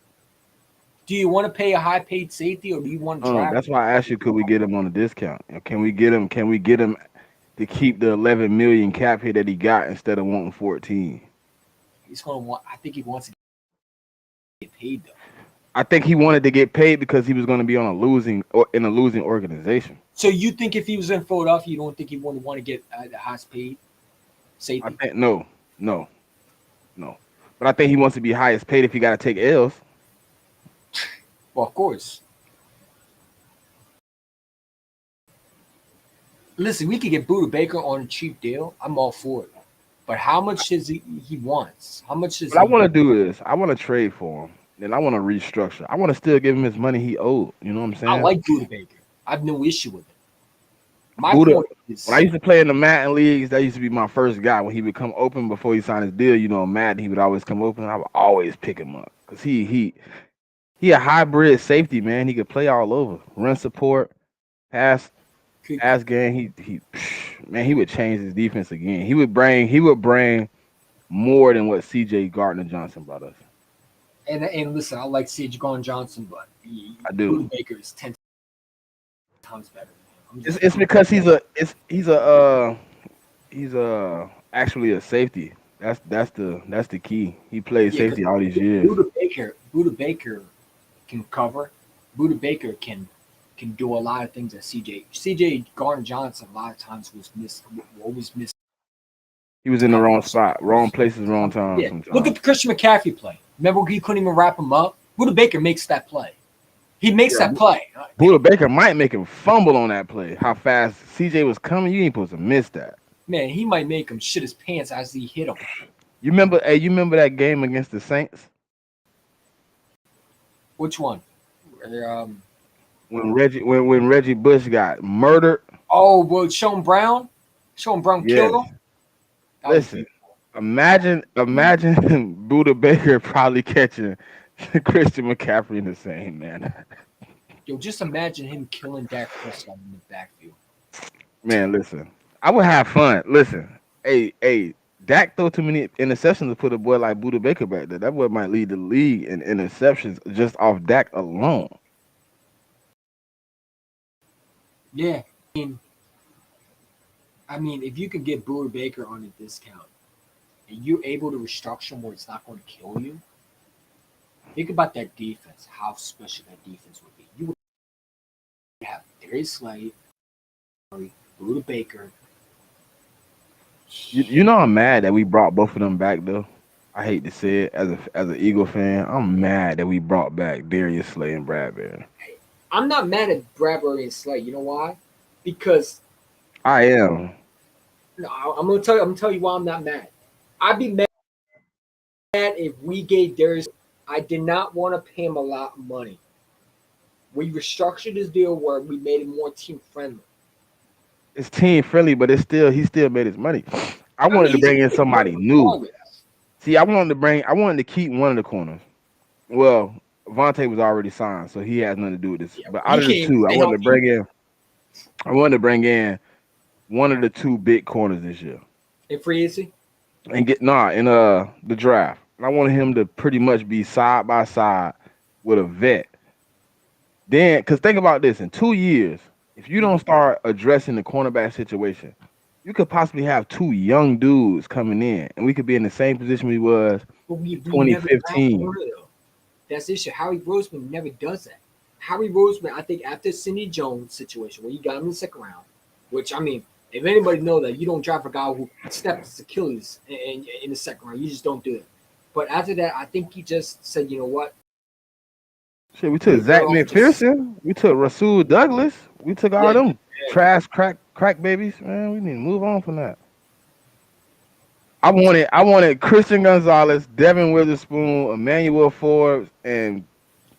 Do you want to pay a high paid safety or do you want to draft? That's why I asked you, could we get him on a discount? Can we get him to keep the 11 million cap hit that he got instead of wanting 14? He's going to want. I think he wants to get paid, though. I think he wanted to get paid because he was going to be in a losing organization. So you think if he was in Philadelphia, you don't think he would want to get the highest paid safety? I think no. But I think he wants to be highest paid if he got to take L's. Well, of course. Listen, we could get Budda Baker on a cheap deal. I'm all for it. But how much is he wants? How much is? What I want to do is I want to trade for him. Then I want to restructure. I want to still give him his money he owed. You know what I'm saying? I like Budda Baker. I have no issue with it. My point is, when I used to play in the Madden leagues, that used to be my first guy. When he would come open before he signed his deal, you know, Madden, he would always come open. I would always pick him up because he a hybrid safety, man. He could play all over, run support, pass game. He would change his defense again. He would bring more than what C.J. Gardner-Johnson brought us. And listen, I like C.J. Gardner-Johnson, but I do. Budda Baker is 10 times better. It's because he's actually a safety. That's the key. He played safety all these years. Budda Baker can cover. Budda Baker can do a lot of things that C.J. Gardner-Johnson a lot of times always missed. He was in the wrong spot, wrong places, wrong time. Yeah. Look at the Christian McCaffrey play. Remember he couldn't even wrap him up? Budda Baker makes that play. He makes that play. Budda Baker might make him fumble on that play. How fast CJ was coming, you ain't supposed to miss that. Man, he might make him shit his pants as he hit him. You remember? Hey, you remember that game against the Saints Which one? Um, when Reggie Bush got murdered? oh, well, Sean Brown. Sean Brown killed Yes. him. That was Listen, beautiful. imagine Buda Baker probably catching Christian McCaffrey in the same manner. Yo, just imagine him killing Dak Prescott in the backfield. Man, listen, I would have fun. Listen, hey, Dak throw too many interceptions to put a boy like Buda Baker back there. That boy might lead the league in interceptions just off Dak alone. Yeah, I mean, if you could get Brewer Baker on a discount and you're able to restructure him where it's not going to kill you, think about that defense. How special that defense would be. You would have Darius Slay, Brewer Baker. You know I'm mad that we brought both of them back though. I hate to say it as an Eagle fan. I'm mad that we brought back Darius Slay and Bradbury. I'm not mad at Bradbury and Slay. You know why? Because I am. no, I'm gonna tell you. I'm gonna tell you why I'm not mad. I'd be mad if we gave Darius. I did not want to pay him a lot of money. We restructured his deal where we made it more team friendly. It's team friendly, but he still made his money. I I mean, wanted to he's bring gonna in make money somebody new. regardless. See, I wanted to keep one of the corners. Well, Vontae was already signed, so he has nothing to do with this. Yeah, But he out of the can't even two, stay healthy either. I wanted to bring in one of the two big corners this year. In free agency, And get in the draft. And I wanted him to pretty much be side by side with a vet. Then, because think about this: in 2 years, if you don't start addressing the cornerback situation, you could possibly have two young dudes coming in, and we could be in the same position we was but we never draft 2015. corner though. That's the issue. Howie Roseman never does that. Howie Roseman, I think after Cindy Jones situation where you got him in the second round, which I mean, if anybody know that you don't draft a guy who steps his Achilles in the second round, you just don't do it. But after that, I think he just said, you know what, Shit, we we're took Zach better off just McPherson, we took Rasul Douglas, we took all yeah, them yeah. trash crack babies. Man, we need to move on from that. I wanted Christian Gonzalez, Devin Witherspoon, Emmanuel Forbes, and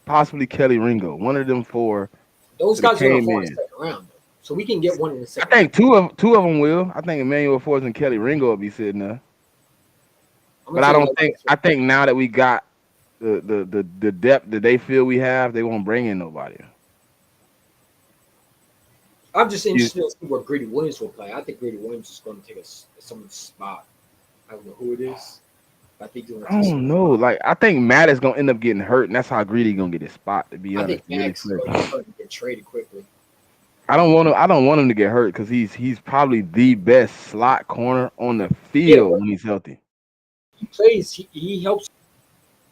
possibly Kelly Ringo. One of them four Those should have guys are gonna came fall in the in. second round, though. So we can get one in the I second round. think two of them will. I think Emmanuel Forbes and Kelly Ringo will be sitting there. I'm gonna But I tell you don't like think this. I think now that we got the depth that they feel we have, they won't bring in nobody. I'm just You, interested to see what Grady Williams will play. I think Grady Williams is going to take someone's spot. I don't know who it is, but I think he's going to I take don't someone's know. spot. Like I think Matt is gonna end up getting hurt, and that's how Greedy gonna get his spot. To be I honest, think to really Max is clear. going to get hurt and get traded quickly. I don't want him to get hurt because he's probably the best slot corner on the Yeah, field but when he's healthy. he plays. He helps.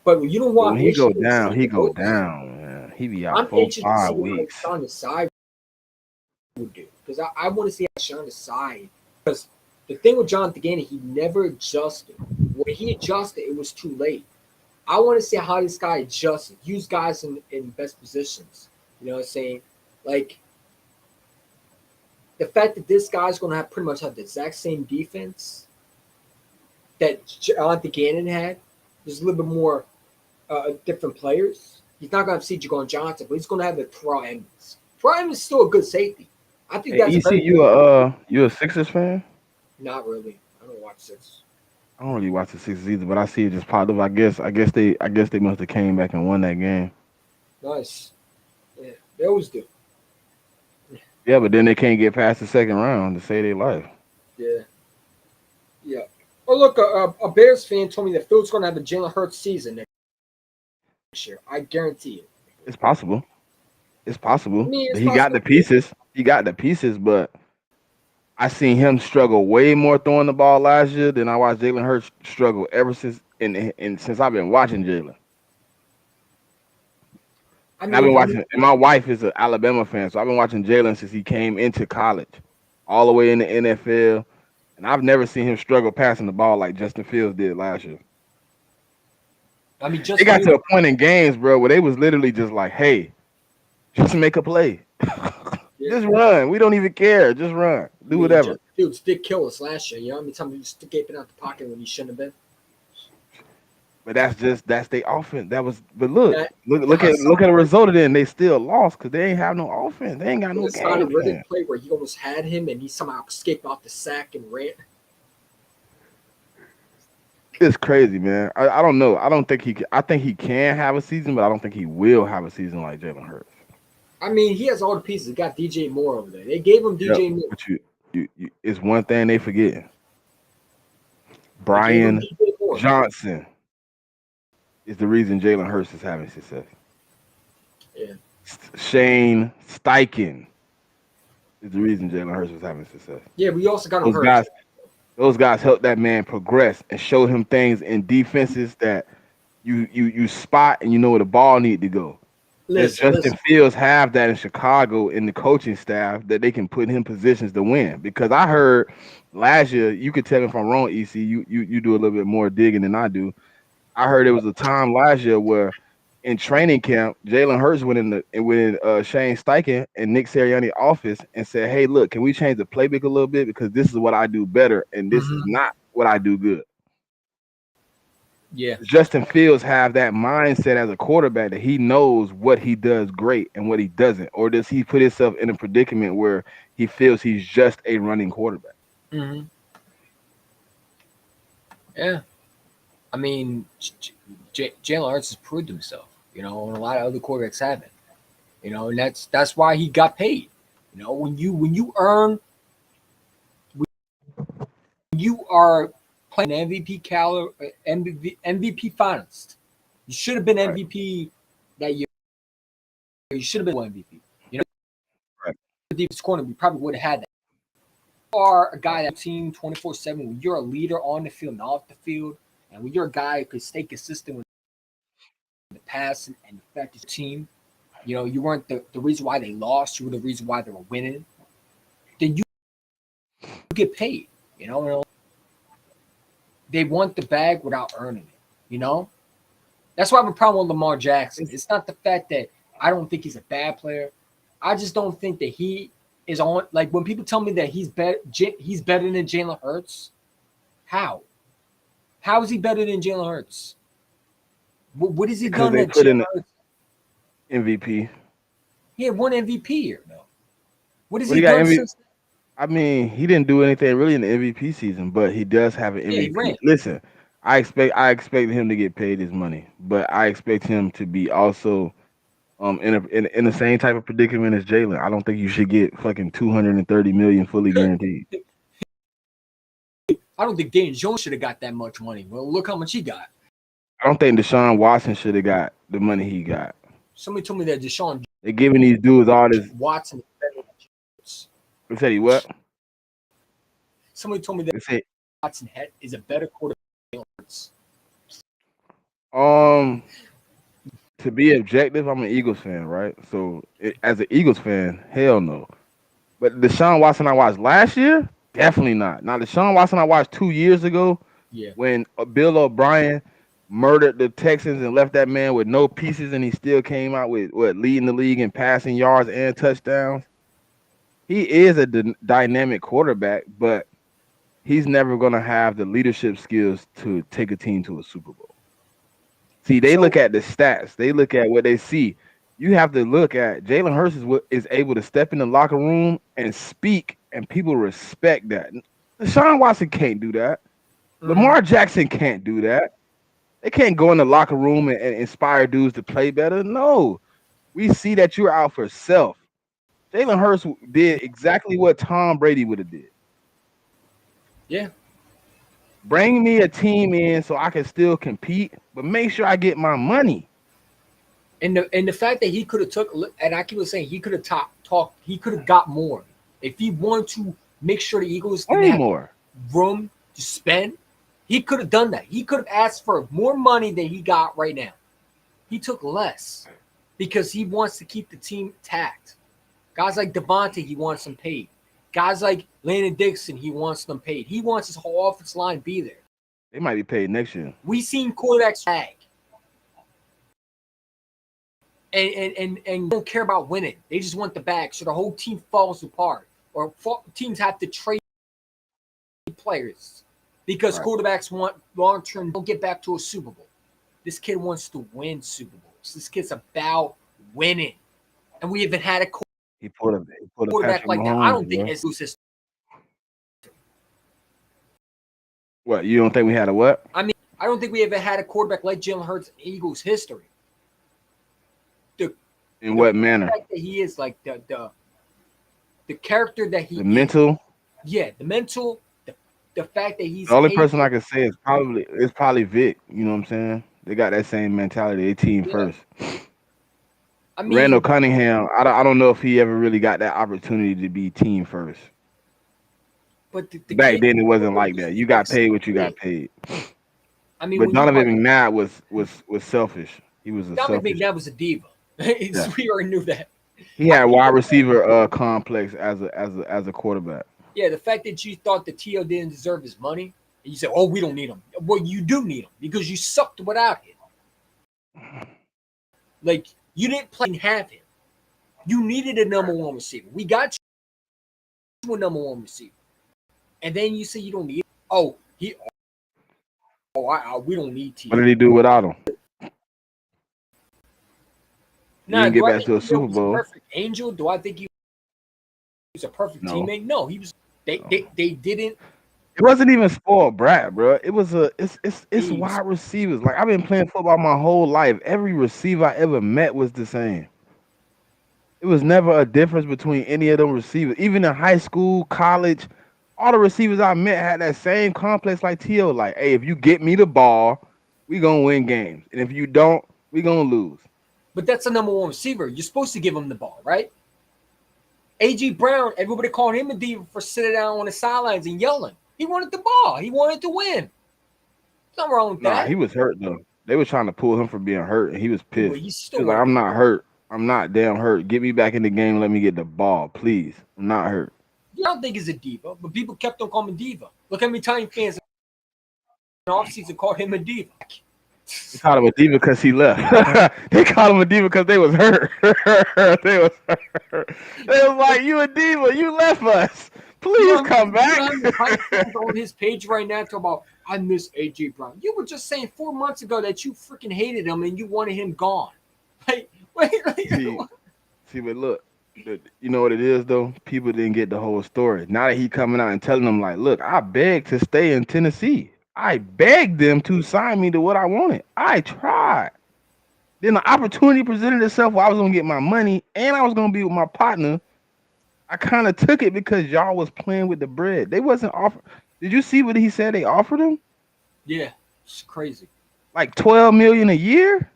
But you know But what when I'm he go interested in down, seeing he the go most? down, man. He be out I'm four, interested to see five how weeks. Sean Desai would do because I want to see how Sean Desai. Because the thing with Jonathan Gannon, he never adjusted. When he adjusted, it was too late. I want to see how this guy adjusts, use guys in best positions. You know what I'm saying? Like the fact that this guy's going to have pretty much have the exact same defense that Jonathan Gannon had. There's a little bit more different players. He's not going to have C.J. Gordon Johnson, but he's going to have the Terrell Emmons. Terrell Emmons is still a good safety. I think Hey, that's a EC, very good player. you a Sixers fan? Not really. I don't watch six. I don't really watch the Sixers either, but I see it just popped up. I guess they must have came back and won that game. Nice. Yeah, they always do. Yeah, but then they can't get past the second round to save their life. Yeah, yeah. Oh, look, a Bears fan told me that Phil's going to have a Jalen Hurts season next year. I guarantee it. It's possible. It's I possible. mean, it's He got the possible. pieces. He got the pieces, but I seen him struggle way more throwing the ball last year than I watched Jalen Hurts struggle ever since and since I've been watching Jalen. I And I've been mean, I mean, watching and my wife is an Alabama fan, so I've been watching Jalen since he came into college, all the way in the NFL. And I've never seen him struggle passing the ball like Justin Fields did last year. I mean, It just got Fields. to a point in games, bro, where they was literally just like, hey, just make a play. Yeah, Just run. We don't even care. Just run. I Do mean, whatever. just Fields did kill us last year. You know how many times he was escaping out the pocket when he shouldn't have been. But that's their offense. But look, That look at Hassan the result of it, and they still lost because they ain't have no offense. They ain't got no game plan. Reddick play where he almost had him and he somehow escaped off the sack and ran. It's crazy, man. I don't know. I don't think I think he can have a season, but I don't think he will have a season like Jalen Hurts. I mean, he has all the pieces. He got DJ Moore over there. They gave him Yep. DJ Moore. But it's one thing they forgetting. They gave him Brian DJ Moore. Johnson is the reason Jalen Hurts is having success. Yeah. Shane Steichen is the reason Jalen Hurts was having success. Yeah, we also got him Those hurt. those guys helped that man progress and show him things in defenses that you spot and you know where the ball need to go. Does Justin Fields have that in Chicago in the coaching staff that they can put him in positions to win? Because I heard last year, you could tell me if I'm wrong, EC, you do a little bit more digging than I do. I heard there was a time last year where in training camp, Jalen Hurts went in Shane Steichen and Nick Sirianni office and said, "Hey, look, can we change the playbook a little bit because this is what I do better and this is not what I do good." Yeah. Justin Fields have that mindset as a quarterback that he knows what he does great and what he doesn't, or does he put himself in a predicament where he feels he's just a running quarterback? Mm-hmm. Yeah. I mean, Jalen Hurts has proved himself, and a lot of other quarterbacks haven't, and that's why he got paid. When you are playing MVP caliber, MVP finalist, you should have been MVP that year. You should have been MVP. Right. The deepest corner, we probably would have had that. You are a guy that team 24/7. When you're a leader on the field and off the field, and when you're a guy who could stay consistent with the pass and affect his team, you weren't the reason why they lost. You were the reason why they were winning. Then you get paid. They want the bag without earning it. That's why I have a problem with Lamar Jackson. It's not the fact that I don't think he's a bad player. I just don't think that he is on. Like when people tell me that he's better than Jalen Hurts. How? How is he better than Jalen Hurts? What has he Because done they that put in Jalen Hurts? MVP. He had one MVP here, though. What has Well, he he got done MVP. since? I mean, he didn't do anything really in the MVP season, but he does have an Yeah, he MVP. ran. Listen, I expect him to get paid his money, but I expect him to be also in the same type of predicament as Jalen. I don't think you should get fucking 230 million fully guaranteed. I don't think Daniel Jones should have got that much money. Well, look how much he got. I don't think Deshaun Watson should have got the money he got. Somebody told me that Deshaun They're giving these dudes all this. Watson is better than Jalen. They said he what? Somebody told me that They said, Watson is a better quarterback than Jalen Hurts. to be objective, I'm an Eagles fan, right? So as an Eagles fan, hell no. But Deshaun Watson I watched last year, definitely not. Now Deshaun Watson I watched 2 years ago, Yeah. when Bill O'Brien murdered the Texans and left that man with no pieces, and he still came out with leading the league in passing yards and touchdowns. He is a dynamic quarterback, but he's never going to have the leadership skills to take a team to a Super Bowl. See, they look at the stats. They look at what they see. You have to look at Jalen Hurts is able to step in the locker room and speak, and people respect that. Deshaun Watson can't do that. Lamar Jackson can't do that. They can't go in the locker room and inspire dudes to play better. No, we see that you're out for self. Jalen Hurts did exactly what Tom Brady would have did. Yeah. Bring me a team in so I can still compete, but make sure I get my money. And the fact that he could have took, and I keep saying he could have talked, he could have got more if he wanted to make sure the Eagles didn't have more room to spend. He could have done that. He could have asked for more money than he got right now. He took less because he wants to keep the team intact. Guys like Devontae, he wants them paid. Guys like Landon Dixon, he wants them paid. He wants his whole offensive line to be there. They might be paid next year. We seen quarterbacks tag. And don't care about winning. They just want the bag. So the whole team falls apart. Or teams have to trade players because quarterbacks want long-term, don't get back to a Super Bowl. This kid wants to win Super Bowls. This kid's about winning. And we haven't had a He put a quarterback Patrick like that. I Mahomes, don't think bro. it's Lucis. What, you don't think we had a what? I don't think we ever had a quarterback like Jalen Hurts in Eagles history. In what manner? The fact that he is like the character that he The is. mental. Yeah, the mental, the fact that he's The only able- person I can say is probably Vic. You know what I'm saying? They got that same mentality. They team Yeah. first. I mean, Randall Cunningham, I don't know if he ever really got that opportunity to be team first. but the Back kid- then it wasn't like that. You got paid what you got paid. I mean, But when you Donovan watch- McNabb was selfish. He was a Donovan selfish. McNabb was a diva. Yeah. We already knew that. He had wide receiver complex as a quarterback. Yeah, the fact that you thought the T.O. didn't deserve his money, and you said, "Oh, we don't need him." Well, you do need him because you sucked without him. Like you didn't play and have him. You needed a number one receiver. We got you a number one receiver, and then you say you don't need. Oh, we don't need What T.O. did he do without him? He Now, didn't get do I back think to a T.O. Super was Bowl. perfect angel? Do I think he was a perfect No. teammate? No, he was. They didn't. It wasn't even spoiled brat, bro. It was it's Jeez. wide receivers. Like I've been playing football my whole life. Every receiver I ever met was the same. It was never a difference between any of them receivers. Even in high school, college, all the receivers I met had that same complex like T.O. Like, hey, if you get me the ball, we gonna win games. And if you don't, we gonna lose. But that's a number one receiver. You're supposed to give him the ball, right? A.J. Brown, everybody called him a diva for sitting down on the sidelines and yelling. He wanted the ball. He wanted to win. Nothing wrong with Nah, that. he was hurt though. They were trying to pull him for being hurt, and he was pissed. Well, he's He still was like, I'm not hurt. I'm not damn hurt. Get me back in the game. Let me get the ball, please. I'm not hurt. I don't think he's a diva, but people kept on calling him diva. Look how many Italian fans in the offseason called him a diva. They called him a diva because he left. They called him a diva because they was hurt. They was hurt. They was like, you a diva. You left us. Please come back. On his page right now talking about, I miss A.J. Brown. You were just saying 4 months ago that you freaking hated him and you wanted him gone. Like, See, but look, you know what it is though? People didn't get the whole story. Now that he coming out and telling them like, look, I begged to stay in Tennessee. I begged them to sign me to what I wanted. I tried. Then the opportunity presented itself where I was gonna get my money and I was gonna be with my partner. I kind of took it because y'all was playing with the bread. They wasn't offer. Did you see what he said they offered him? Yeah, it's crazy. Like $12 million a year.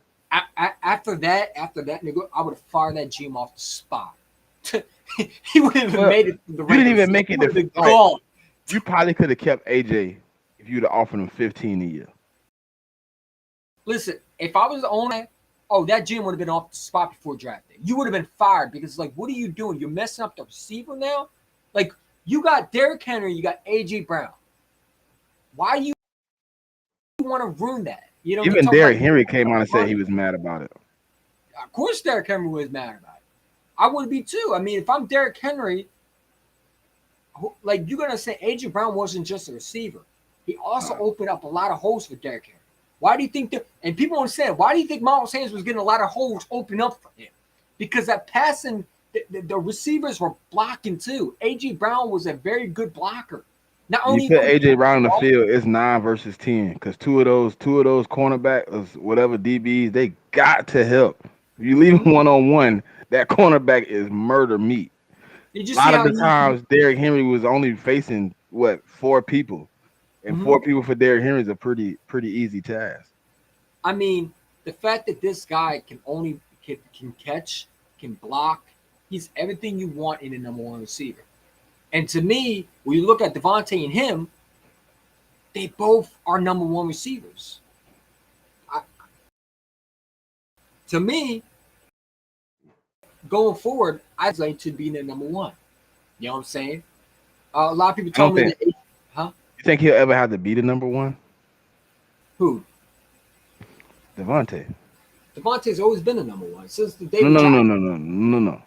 After that, nigga, I would have fired that GM off the spot. He wouldn't even Well, made it. The you didn't even make He it. would've been Like, gone. you probably could have kept AJ if you'd have offered him 15 a year. Listen, if I was the owner, that GM would have been off the spot before draft day. You would have been fired because, like, what are you doing? You're messing up the receiver now. Like, you got Derrick Henry, you got A.J. Brown. Why do you want to ruin that? You know, Even Derrick Henry came on and said he was mad about it. Of course, Derrick Henry was mad about it. I would be too. I mean, if I'm Derrick Henry, like, you're gonna say A.J. Brown wasn't just a receiver. He also opened up a lot of holes for Derrick Henry. Why do you think that? And people understand. Why do you think Miles Sanders was getting a lot of holes open up for him? Because that passing, the receivers were blocking too. A.J. Brown was a very good blocker. Not only You put AJ Brown in the field, it's 9 versus 10 because two of those cornerbacks, whatever DBs, they got to help. If you leave him 1-on-1, that cornerback is murder meat. A lot of the times, Derrick Henry was only facing 4 people, and 4 people for Derrick Henry is a pretty easy task. I mean, the fact that this guy can catch, can block, he's everything you want in a number one receiver. And to me, when you look at Devontae and him, they both are number one receivers. To me, going forward, I'd like to be the number one. You know what I'm saying? A lot of people tell me that. You think he'll ever have to be the number one? Who? Devontae. Devontae's always been the number one since the day. No.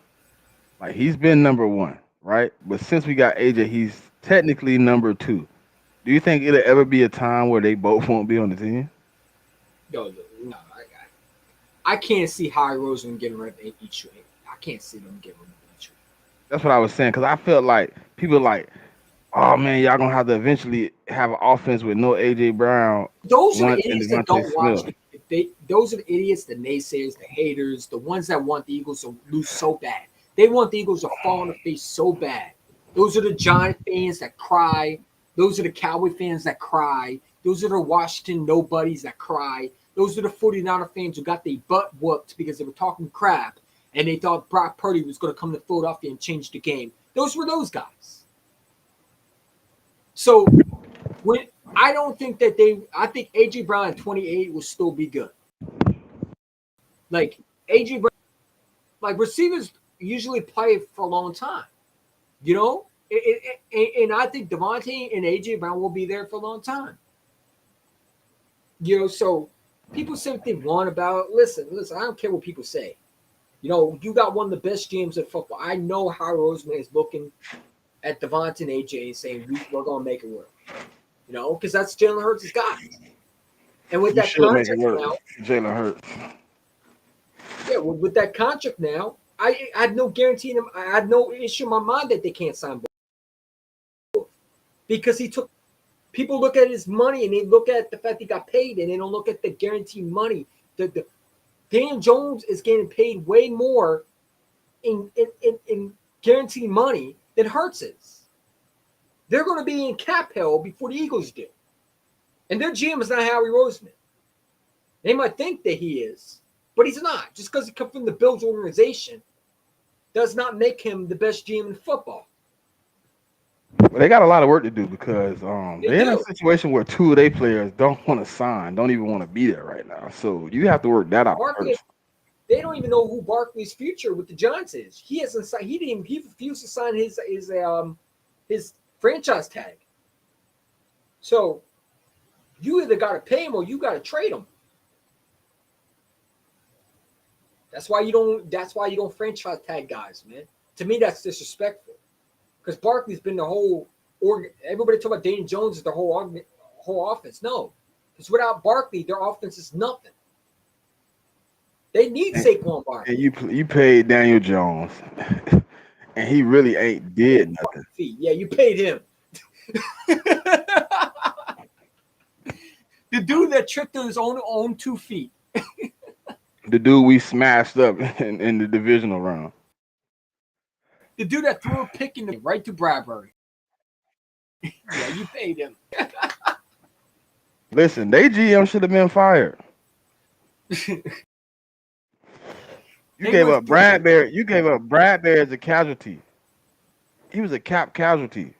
Like, he's been number one, right? But since we got AJ, he's technically number 2. Do you think it'll ever be a time where they both won't be on the team? No. I can't see Harry Roseman getting rid of Ichiro. I can't see them getting rid of Ichiro. That's what I was saying because I felt like people like, oh man, y'all gonna have to eventually have an offense with no AJ Brown Those are the once and idiots that Devontae don't watch. Smith. Those are the idiots, the naysayers, the haters, the ones that want the Eagles to lose so bad. They want the Eagles to fall on the face so bad. Those are the Giant fans that cry. Those are the Cowboy fans that cry. Those are the Washington nobodies that cry. Those are the 49er fans who got their butt whooped because they were talking crap and they thought Brock Purdy was going to come to Philadelphia and change the game. Those were those guys. So when I don't think that I think AJ Brown at 28 will still be good. Like AJ Brown, like receivers usually play for a long time, you know? And I think Devontae and AJ Brown will be there for a long time. You know, so people say what they want about it. Listen, I don't care what people say. You know, you got one of the best GMs in football. I know how Roseman is looking at Devontae and AJ and saying, we're going to make it work. You know, because that's Jalen Hurts' guy. And with that contract now, Jalen Hurts. Yeah, with that contract now, I had no guarantee in him. I had no issue in my mind that they can't sign both. Because he took people look at his money and they look at the fact he got paid and they don't look at the guaranteed money. The Daniel Jones is getting paid way more in guaranteed money than Hurts is. They're going to be in cap hell before the Eagles do. And their GM is not Howie Roseman. They might think that he is, but he's not. Just because he comes from the Bills organization does not make him the best GM in football. Well, they got a lot of work to do because they're in a situation where two of their players don't want to sign, don't even want to be there right now. So you have to work that out first. They don't even know who Barkley's future with the Giants is. He hasn't signed. He refused to sign his franchise tag. So you either got to pay him or you got to trade him. That's why you don't franchise tag guys, man. To me, that's disrespectful. Because Barkley's been the whole everybody talk about Daniel Jones is the whole offense. No, because without Barkley, their offense is nothing. They need Saquon Barkley. And you paid Daniel Jones, and he really ain't did nothing. Yeah, you paid him. The dude that tripped on his own 2 feet. The dude we smashed up in the divisional round. The dude that threw a pick in right to Bradbury. Yeah, you paid him. Listen, they GM should have been fired. You gave up Bradbury. You gave up Bradbury as a casualty. He was a cap casualty.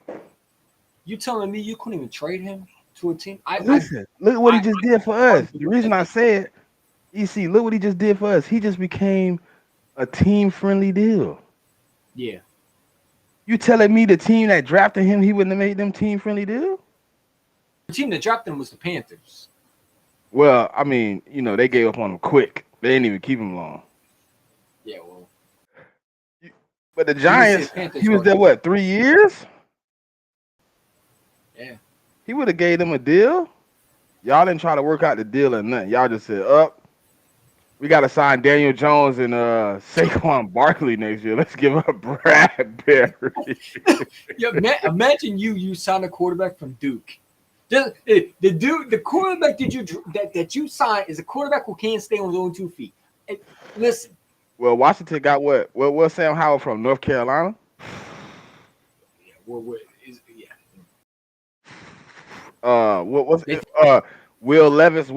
You telling me you couldn't even trade him to a team? Look what he just did for us. The reason I said, EC, look what he just did for us. He just became a team-friendly deal. Yeah. You telling me the team that drafted him, he wouldn't have made them team-friendly deal? The team that drafted him was the Panthers. Well, I mean, you know, they gave up on him quick. They didn't even keep him long. Yeah, well. But the Giants, he was there, what, 3 years? Yeah. He would have gave them a deal. Y'all didn't try to work out the deal or nothing. Y'all just said, we got to sign Daniel Jones and Saquon Barkley next year. Let's give up Bradbury. Yeah, imagine you sign a quarterback from Duke. The quarterback that you signed is a quarterback who can't stay on his own 2 feet. And listen. Well, Washington got what? Well, Sam Howell from North Carolina? Yeah, Will Levis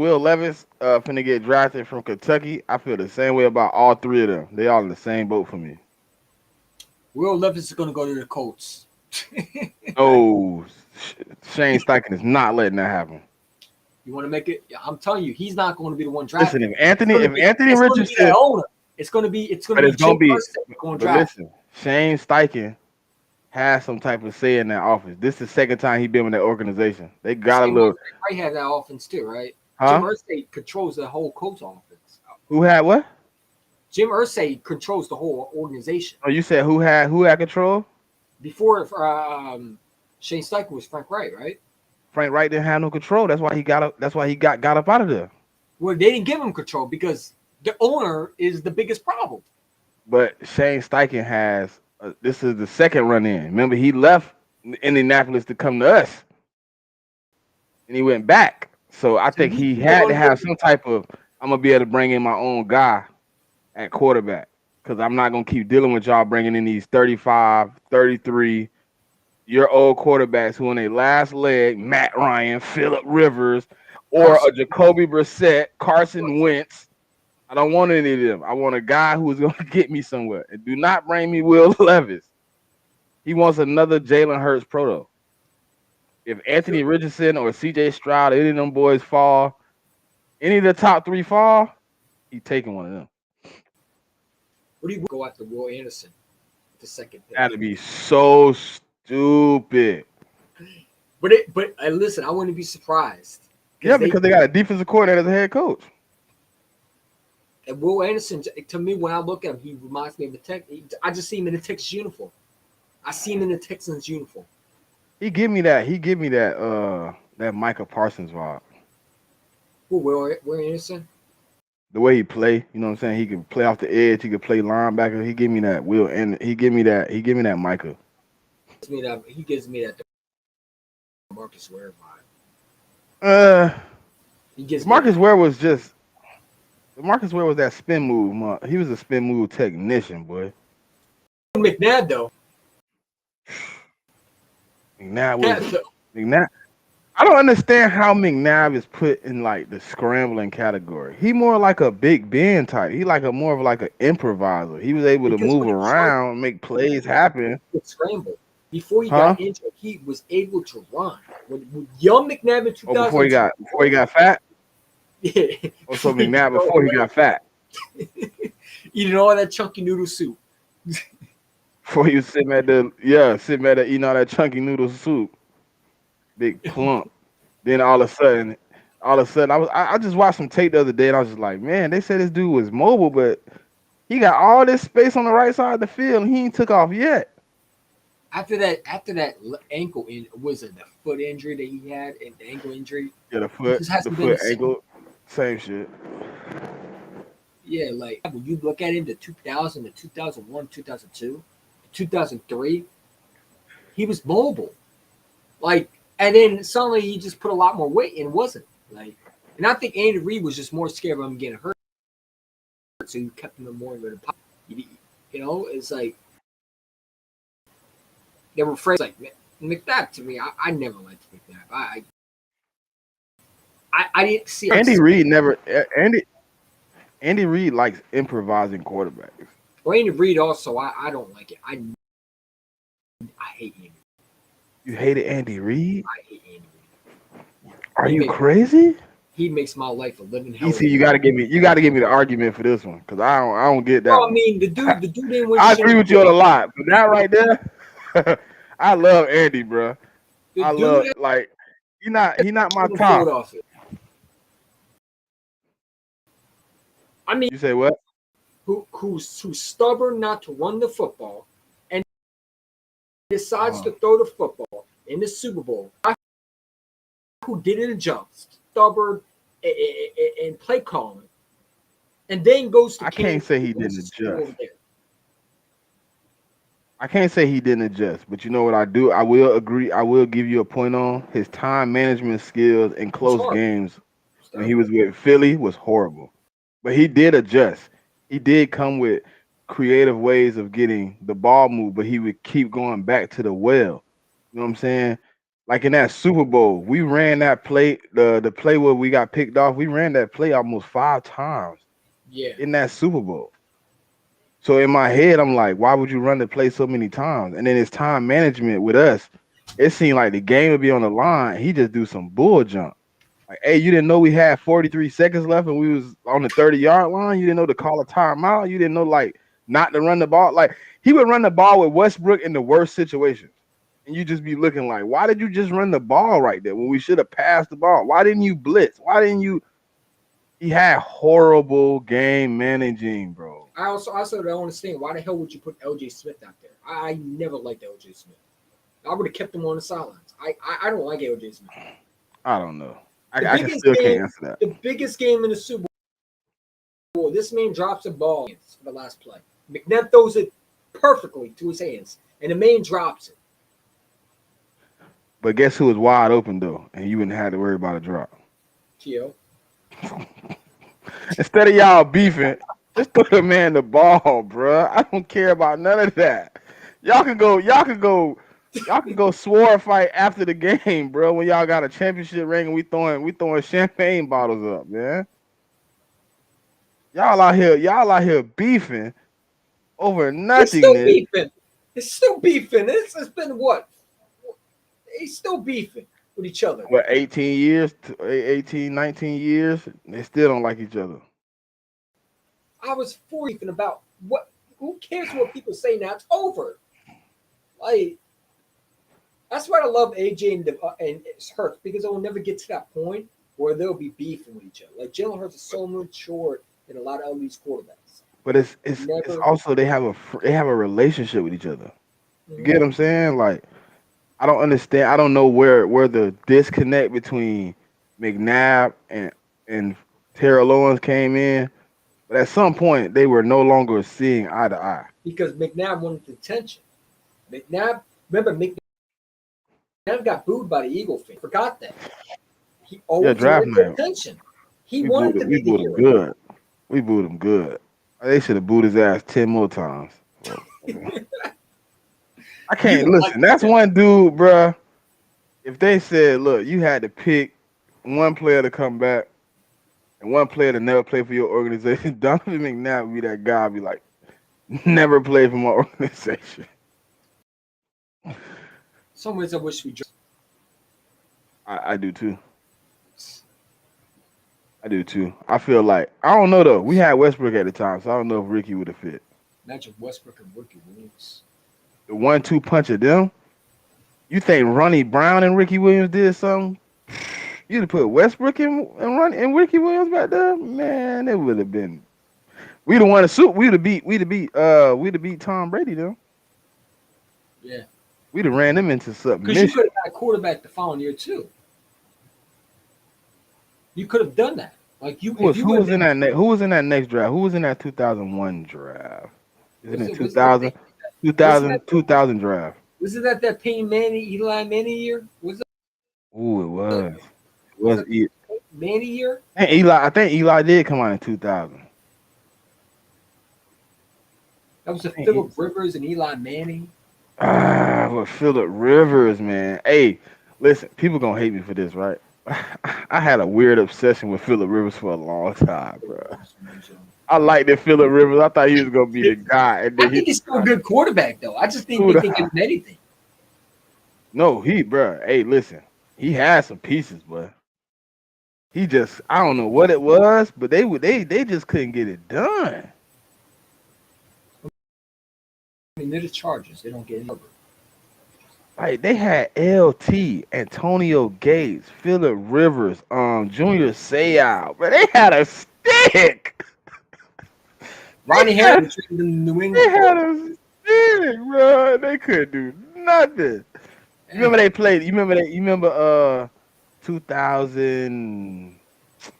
finna get drafted from Kentucky. I feel the same way about all three of them. They all in the same boat for me. Will Levis is gonna go to the Colts. Oh, Shane Steichen is not letting that happen. You want to make it? I'm telling you, he's not going to be the one drafted. Listen, if Anthony Richardson, it's going to be listen, Shane Steichen has some type of say in that office. This is the second time he's been with that organization. They got a little. I have that offense too, right? Huh? Jim Irsay controls the whole Colts offense. Who had what? Jim Irsay controls the whole organization. Oh, you said who had control? Before Shane Steichen was Frank Wright, right? Frank Wright didn't have no control. That's why he got up. That's why he got up out of there. Well, they didn't give him control because The owner is the biggest problem. But Shane Steichen has this is the second run in. Remember, he left Indianapolis to come to us, and he went back. So I So think he's he been had to on have board. some type of. I'm gonna be able to bring in my own guy at quarterback because I'm not gonna keep dealing with y'all bringing in these 35, 33 year old quarterbacks who on their last leg, Matt Ryan, Phillip Rivers, or a Carson. Jacoby Brissett, Carson Wentz. I don't want any of them. I want a guy who's gonna get me somewhere. And do not bring me Will Levis. He wants another Jalen Hurts proto. If Anthony Richardson or CJ Stroud, any of them boys fall, any of the top three fall, he taking one of them. What do you go after Will Anderson, the second pick? That'd be so stupid. But listen, I wouldn't be surprised Yeah, because they got a defensive coordinator as a head coach. and Will Anderson, to me, when I look at him, he reminds me of the Tech. I just see him in the Texas uniform. I see him in the Texans uniform. He give me that. He give me that Micah Parsons vibe. Who, Will Anderson? The way he play, you know what I'm saying? He can play off the edge. He can play linebacker. He give me that Will, and he give me that. He give me that Micah. He gives me that Marcus Ware vibe. He gives Marcus me Ware was just Marcus Ware was that spin move. He was a spin move technician, boy. McNabb though. McNabb. I don't understand how McNabb is put in like the scrambling category. He more like a Big Ben type. He like a more of like an improviser. He was able to Because move when he was around, make plays happen. scramble. Before he Huh? got injured, he was able to run. With young McNabb in 2000, Oh, before he got fat. yeah. Oh, so McNabb before he got fat. Eating all that chunky noodle soup. Before he was sitting at the eating all that chunky noodle soup, big plump. Then all of a sudden, I just watched some tape the other day and I was just like, man, they said this dude was mobile, but he got all this space on the right side of the field and he ain't took off yet. After that ankle was it the foot injury that he had and the ankle injury? Yeah, the foot, ankle, same shit. Yeah, like when you look at him, the 2000, the 2001, 2002, 2003, he was mobile. Like, and then suddenly he just put a lot more weight and wasn't. Like, and I think Andy Reid was just more scared of him getting hurt. So he kept him more in the pocket. You know, it's like they were afraid. Like McNabb to me, I never liked McNabb. I didn't see Andy Reid likes improvising quarterbacks. Andy Reid also, I don't like it. I hate Andy. You hated Andy Reid? I hate Andy Reid. Are you crazy? He makes my life a living hell. EC, you gotta give me the argument for this one because I don't get that. Well, I mean, the dude didn't win. I agree with you on a lot, but that right there, I love Andy, bro. I love like he not my top. I mean, you say what? Who's stubborn not to run the football and decides to throw the football in the Super Bowl? Who didn't adjust, stubborn, and play calling, and then goes to. I can't say he didn't adjust. I can't say he didn't adjust, but you know what I do? I will agree. I will give you a point on his time management skills in close games when he was with Philly was horrible. But he did adjust. He did come with creative ways of getting the ball moved, but he would keep going back to the well. You know what I'm saying? Like in that Super Bowl, we ran that play, the play where we got picked off, we ran that play almost 5 times. Yeah. In that Super Bowl. So in my head, I'm like, why would you run the play so many times? And then his time management with us, it seemed like the game would be on the line. He just do some bull jump. Like, hey, you didn't know we had 43 seconds left and we was on the 30-yard line. You didn't know to call a timeout. You didn't know like not to run the ball. Like he would run the ball with Westbrook in the worst situations. And you just be looking like, why did you just run the ball right there when we should have passed the ball? Why didn't you blitz? Why didn't you? He had horrible game managing, bro. I also don't understand why the hell would you put LJ Smith out there? I never liked LJ Smith. I would have kept him on the sidelines. I don't like LJ Smith. I don't know. I still can't answer that. The biggest game in the Super Bowl. this man drops a ball for the last play. McNabb throws it perfectly to his hands, and the man drops it. But guess who was wide open though, and you wouldn't have to worry about a drop. Keo. Instead of y'all beefing, just throw the man the ball, bruh. I don't care about none of that. Y'all can go sword fight after the game, bro. When y'all got a championship ring and we throwing champagne bottles up, man. Y'all out here beefing over It's still nothingness. beefing. It's still beefing. It's been what? He's still beefing with each other. What, 18 years, 18, 19 years? They still don't like each other. I was beefing about what? Who cares what people say now? It's over. Like, that's why I love AJ and Hurts, because it will never get to that point where they'll be beefing with each other. Like, Jalen Hurts is so mature in a lot of these quarterbacks. But it's also they have a relationship with each other. You get what I'm saying? Like, I don't understand. I don't know where the disconnect between McNabb and Terrell Owens came in. But at some point, they were no longer seeing eye to eye. Because McNabb wanted the attention. McNabb got booed by the Eagle fan. Forgot that. He always draft wanted the night. attention. He wanted to be the hero. Good. We booed him good. They should have booed his ass 10 more times. I can't listen. That's one dude, bruh. If they said, look, you had to pick one player to come back and one player to never play for your organization, Donovan McNabb would be that guy. I'd be like, never play for my organization. Some ways I wish we. I do too. I do too. I feel like, I don't know though. We had Westbrook at the time, so I don't know if Ricky would have fit. Imagine Westbrook and Ricky Williams. The 1-2 punch of them. You think Ronnie Brown and Ricky Williams did something? You'd have put Westbrook and Ricky Williams back there, man. It would have been. We'd have won a suit. We'd have beat Tom Brady though. Yeah. We'd have ran them into Because submission. you could have had a quarterback the following year too. You could have done that. Like you. Who was in that next draft? Who was in that 2001 draft? Isn't it 2000 draft? Wasn't that Peyton Manning, Eli Manning year? Was it? Ooh, it was. It was Manning year? And Eli. I think Eli did come out in 2000. That was Phillip Rivers and Eli Manning. But Phillip Rivers, man. Hey, listen, people gonna hate me for this, right? I had a weird obsession with Phillip Rivers for a long time, bro. I liked that Phillip Rivers. I thought he was gonna be the guy. And then I think he's still a good quarterback, though. I just think he can give him anything. No, bro. Hey, listen, he had some pieces, but he just, I don't know what it was, but they just couldn't get it done. I mean, they're the Chargers. They don't get any. Like, they had LT, Antonio Gates, Phillip Rivers, Junior Seau, but they had a stick. Ronnie Harris was in the New England. They had a stick, bro. They couldn't do nothing. You remember they played? You remember 2000?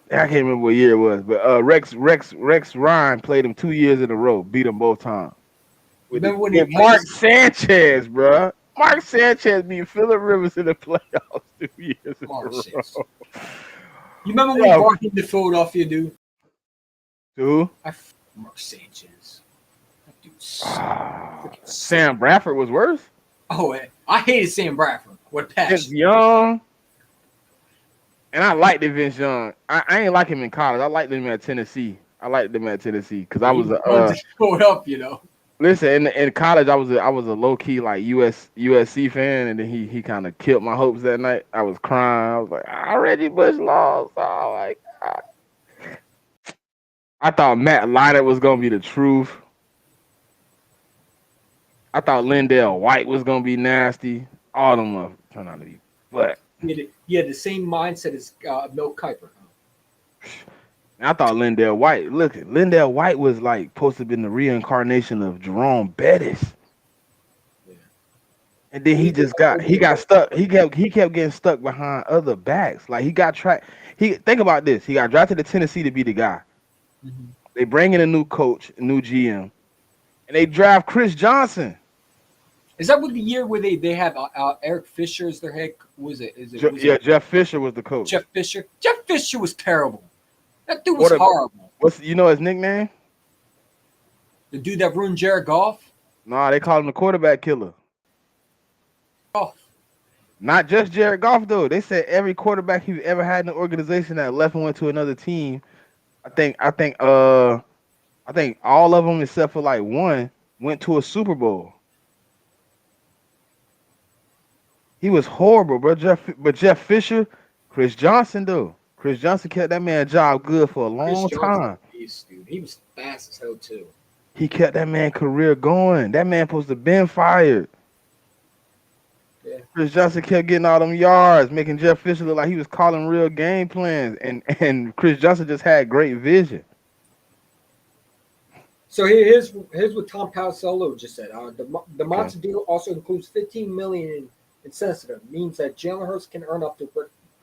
I can't remember what year it was, but Rex Ryan played him 2 years in a row, beat him both times. Remember when With Mark Sanchez, bro. Mark Sanchez beat Phillip Rivers in the playoffs 2 years in a row. You remember when he walked into Philadelphia, dude? Who? Mark Sanchez. That dude's Sam Bradford was worse. Oh, I hated Sam Bradford. What passion? Vince Young. And I liked Vince Young. I ain't like him in college. I liked him at Tennessee. Because I was showed up, you know. Listen, in college, I was a low key like USC fan, and then he kind of killed my hopes that night. I was crying. I was like, Reggie Bush lost. Oh my God. I thought Matt Leinart was gonna be the truth. I thought Lindell White was gonna be nasty. All of them turned out to be, but he had the same mindset as Mel Kiper. I thought Lindell White. Look, Lindell White was like supposed to have been the reincarnation of Jerome Bettis. Yeah. And then he got stuck. He kept getting stuck behind other backs. Like think about this. He got drafted to Tennessee to be the guy. Mm-hmm. They bring in a new coach, a new GM, and they draft Chris Johnson. Is that what the year where they have Eric Fisher as their head? Was it? Is it? Was Yeah, it Jeff Fisher was the coach. Jeff Fisher? Jeff Fisher was terrible. That dude was Quarterback. horrible. What's you know his nickname? The dude that ruined Jared Goff. Nah, they call him the quarterback killer. Oh, Not just Jared Goff though. They said every quarterback he's ever had in the organization that left and went to another team. I think all of them except for like one went to a Super Bowl. He was horrible, bro. Jeff Fisher, Chris Johnson though. Chris Johnson kept that man job good for a long time. beast, dude. He was fast as hell too. He kept that man career going. That man supposed to been fired. Yeah. Chris Johnson kept getting all them yards, making Jeff Fisher look like he was calling real game plans, and Chris Johnson just had great vision. So here's what Tom Palaciolo just said. The Monster deal also includes $15 million in sensitive, means that Jalen Hurts can earn up to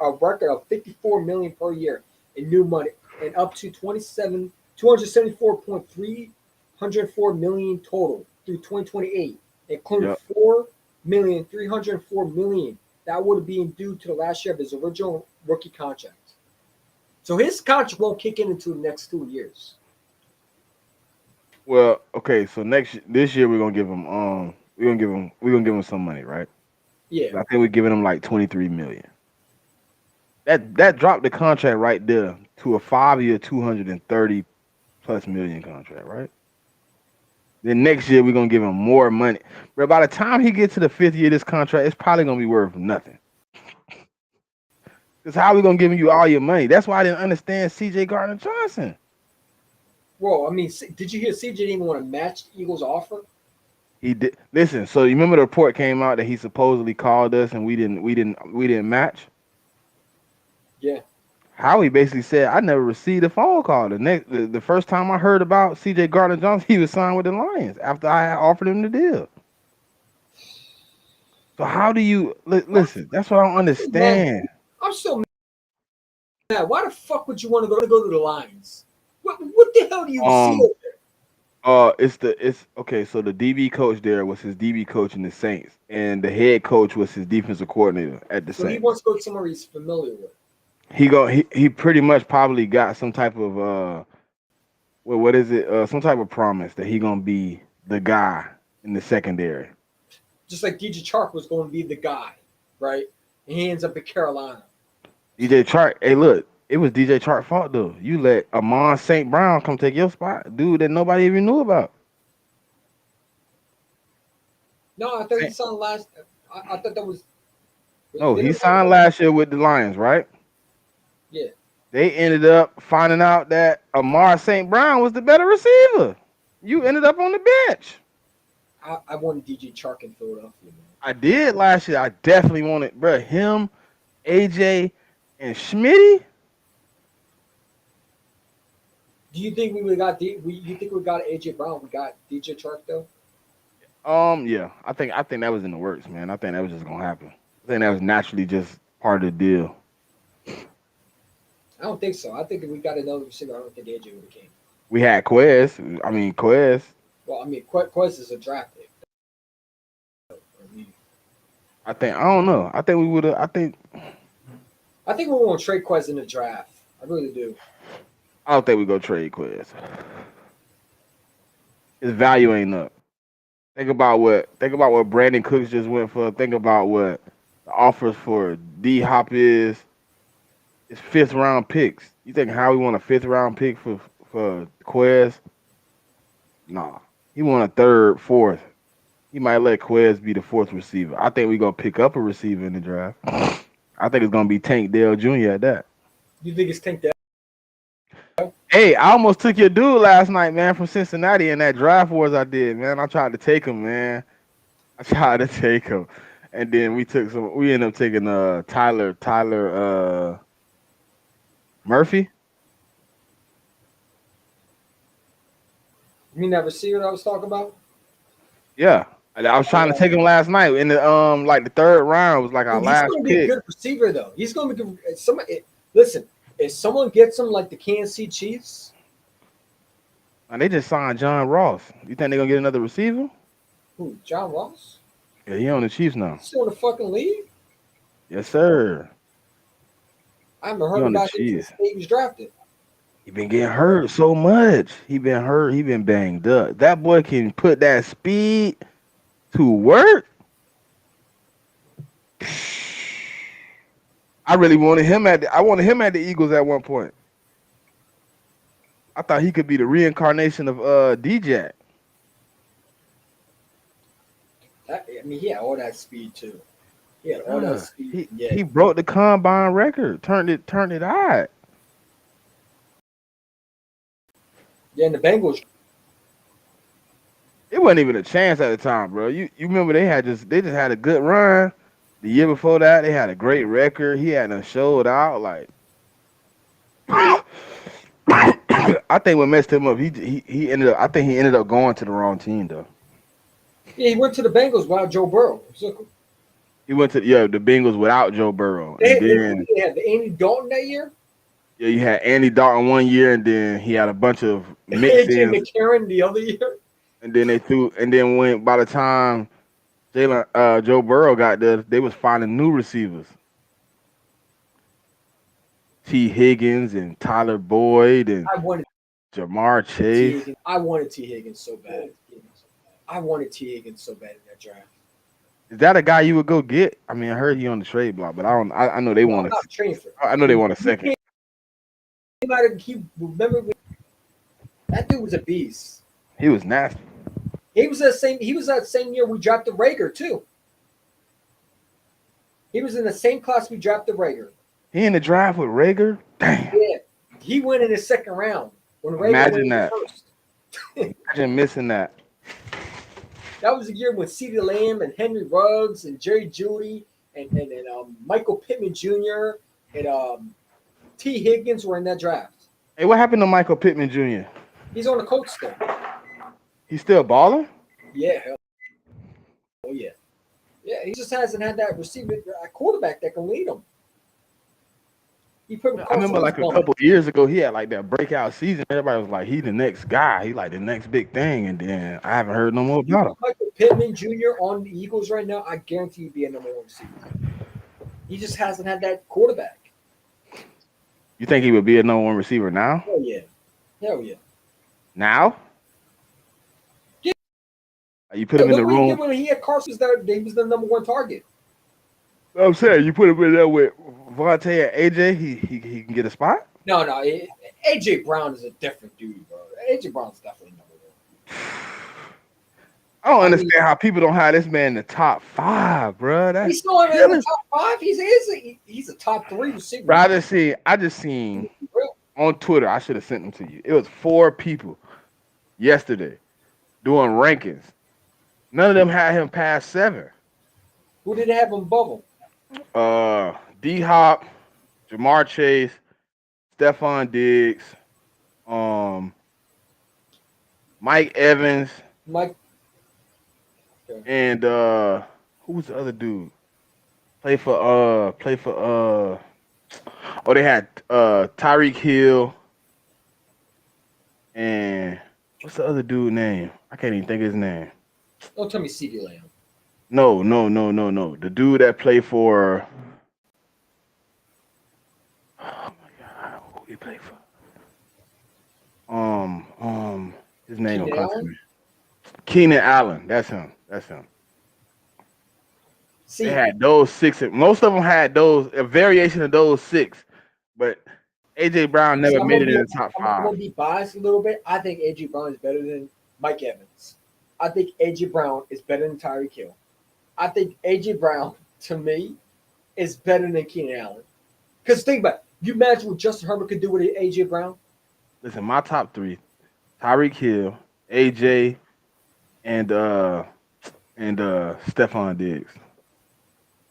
a record of $54 million per year in new money and up to $274.304 million total through 2028, including $4,304 million that would have been due to the last year of his original rookie contract. So his contract won't kick in until the next 2 years. Well, okay, so this year we're gonna give him we're gonna give him some money, right? Yeah. I think we're giving him like 23 million. That dropped the contract right there to a 5-year, 230 plus million contract, right? Then next year we're gonna give him more money. But by the time he gets to the 5th year of this contract, it's probably gonna be worth nothing. Because how we gonna give you all your money? That's why I didn't understand CJ Gardner-Johnson. Well, I mean, did you hear CJ didn't even want to match the Eagles' offer? He did. Listen, so you remember the report came out that he supposedly called us and we didn't match? Yeah. Howie basically said, I never received a phone call. The first time I heard about CJ Gardner-Johnson, he was signed with the Lions after I had offered him the deal. So how do you listen? That's what I don't understand. Man, I'm so mad. Why the fuck would you want to go to the Lions? What the hell do you see over there? It's okay. So the DB coach there was his DB coach in the Saints, and the head coach was his defensive coordinator at the So Saints. he wants to go somewhere he's familiar with. He pretty much probably got some type of what is it? Some type of promise that he gonna be the guy in the secondary. Just like DJ Chark was going to be the guy, right? And he ends up at Carolina. DJ Chark, hey look, it was DJ Chark's fault though. You let Amon St. Brown come take your spot, dude that nobody even knew about. No, I thought he signed last. I thought that was. No, he signed last year with the Lions, right? Yeah. They ended up finding out that Amar St. Brown was the better receiver. You ended up on the bench. I wanted DJ Chark in Philadelphia, man. I did last year. I definitely wanted, bro, him, AJ, and Schmitty. Do you think we would got you think we got AJ Brown? We got DJ Chark though. Yeah, I think that was in the works, man. I think that was just gonna happen. I think that was naturally just part of the deal. I don't think so. I think if we got another receiver, I don't think AJ would have came. We had Quez. I mean, Quez. Well, I mean, Quez is a draft pick. I don't know. I think we would have. I think we're going to trade Quez in the draft. I really do. I don't think we go trade Quez. His value ain't up. Think about what Brandon Cooks just went for. Think about what the offers for D Hop is. It's 5th round picks. You think Howie want a 5th round pick for Quez? Nah. He want a 3rd, 4th. He might let Quez be the 4th receiver. I think we're gonna pick up a receiver in the draft. I think it's gonna be Tank Dell Jr. at that. You think it's Tank Dell? Hey, I almost took your dude last night, man, from Cincinnati in that draft wars I did, man. I tried to take him, man. And then we ended up taking Tyler Murphy. You mean that receiver that I was talking about? Yeah. I was trying to take him last night in the like the 3rd round. It was like our last He's going to pick. be a good receiver though. He's going to be good. Listen, if someone gets him like the Kansas City Chiefs, And they just signed John Ross. You think they're gonna get another receiver? Who? John Ross? Yeah, he on the Chiefs now. He's still in the fucking league. Yes, sir. I haven't He heard on the about him Chiefs. since he was drafted. He been getting hurt so much. He been hurt. He been banged up. That boy can put that speed to work. I really wanted him at the, I wanted him at the Eagles at one point. I thought he could be the reincarnation of DJ. I mean, he had all that speed too. He had all that speed. He broke the combine record. Turned it out. Yeah, and the Bengals. It wasn't even a chance at the time, bro. You remember they just had a good run. The year before that, they had a great record. He hadn't showed out like. I think what messed him up, he ended up. I think he ended up going to the wrong team though. Yeah, he went to the Bengals without Joe Burrow. So He went to the Bengals without Joe Burrow, they and then had the Andy Dalton that year. yeah, you had Andy Dalton one year, and then he had a bunch of mixed AJ ins, McCarron the other year. and then when by the time Joe Burrow got there, they was finding new receivers. T. Higgins and Tyler Boyd and I wanted Jamar T. Chase. Higgins. I wanted T. Higgins so bad. I wanted T. Higgins so bad in that draft. Is that a guy you would go get? I mean, I heard he on the trade block, but I don't. I know they want not trained for. I know they want a second. Remember that dude was a beast. He was nasty. He was that same year we drafted Rager too. He was in the same class we drafted Rager. He in the draft with Rager. Damn. Yeah, he went in the second round when Rager Imagine went that. in first. Imagine missing that. That was the year when CeeDee Lamb and Henry Ruggs and Jerry Jeudy and Michael Pittman Jr. and T. Higgins were in that draft. Hey, what happened to Michael Pittman Jr.? He's on the Colts still. He's still balling? Yeah. Oh yeah. Yeah, he just hasn't had that receiver quarterback that can lead him. He put. I remember like a couple years ago, he had like that breakout season. Everybody was like, "He the next guy. He like the next big thing." And then I haven't heard no more about him. Michael Pittman Jr. on the Eagles right now, I guarantee he'd be a number one receiver. He just hasn't had that quarterback. You think he would be a number one receiver now? Hell yeah. Hell yeah. Now? Yeah. You put him in the room. When he had Carson, he was the number one target. I'm saying you put him in there with Vontae and AJ, he can get a spot? No, AJ Brown is a different dude, bro. AJ Brown's definitely number one. I don't understand how people don't have this man in the top 5, bro. He's not in the top 5. He's a top 3 receiver. Bro, I just seen on Twitter. I should have sent them to you. It was 4 people yesterday doing rankings. None of them had him past 7. Who did they have him bubble? D Hop, Jamar Chase, Stephon Diggs, Mike Evans, and who's the other dude? They had Tyreek Hill and what's the other dude name? I can't even think of his name. Don't tell me CeeDee Lamb. No. The dude that played for. Oh my God, who he played for? His name will come to me. Keenan Allen. That's him. See, they had those 6. Most of them had a variation of those 6, but AJ Brown never made it in the top 5. I'm gonna be biased a little bit. I think AJ Brown is better than Mike Evans. I think AJ Brown is better than Tyreek Hill. I think AJ Brown, to me, is better than Keenan Allen. Because think about it. You imagine what Justin Herbert could do with AJ Brown? Listen, my top 3: Tyreek Hill, AJ, and Stephon Diggs.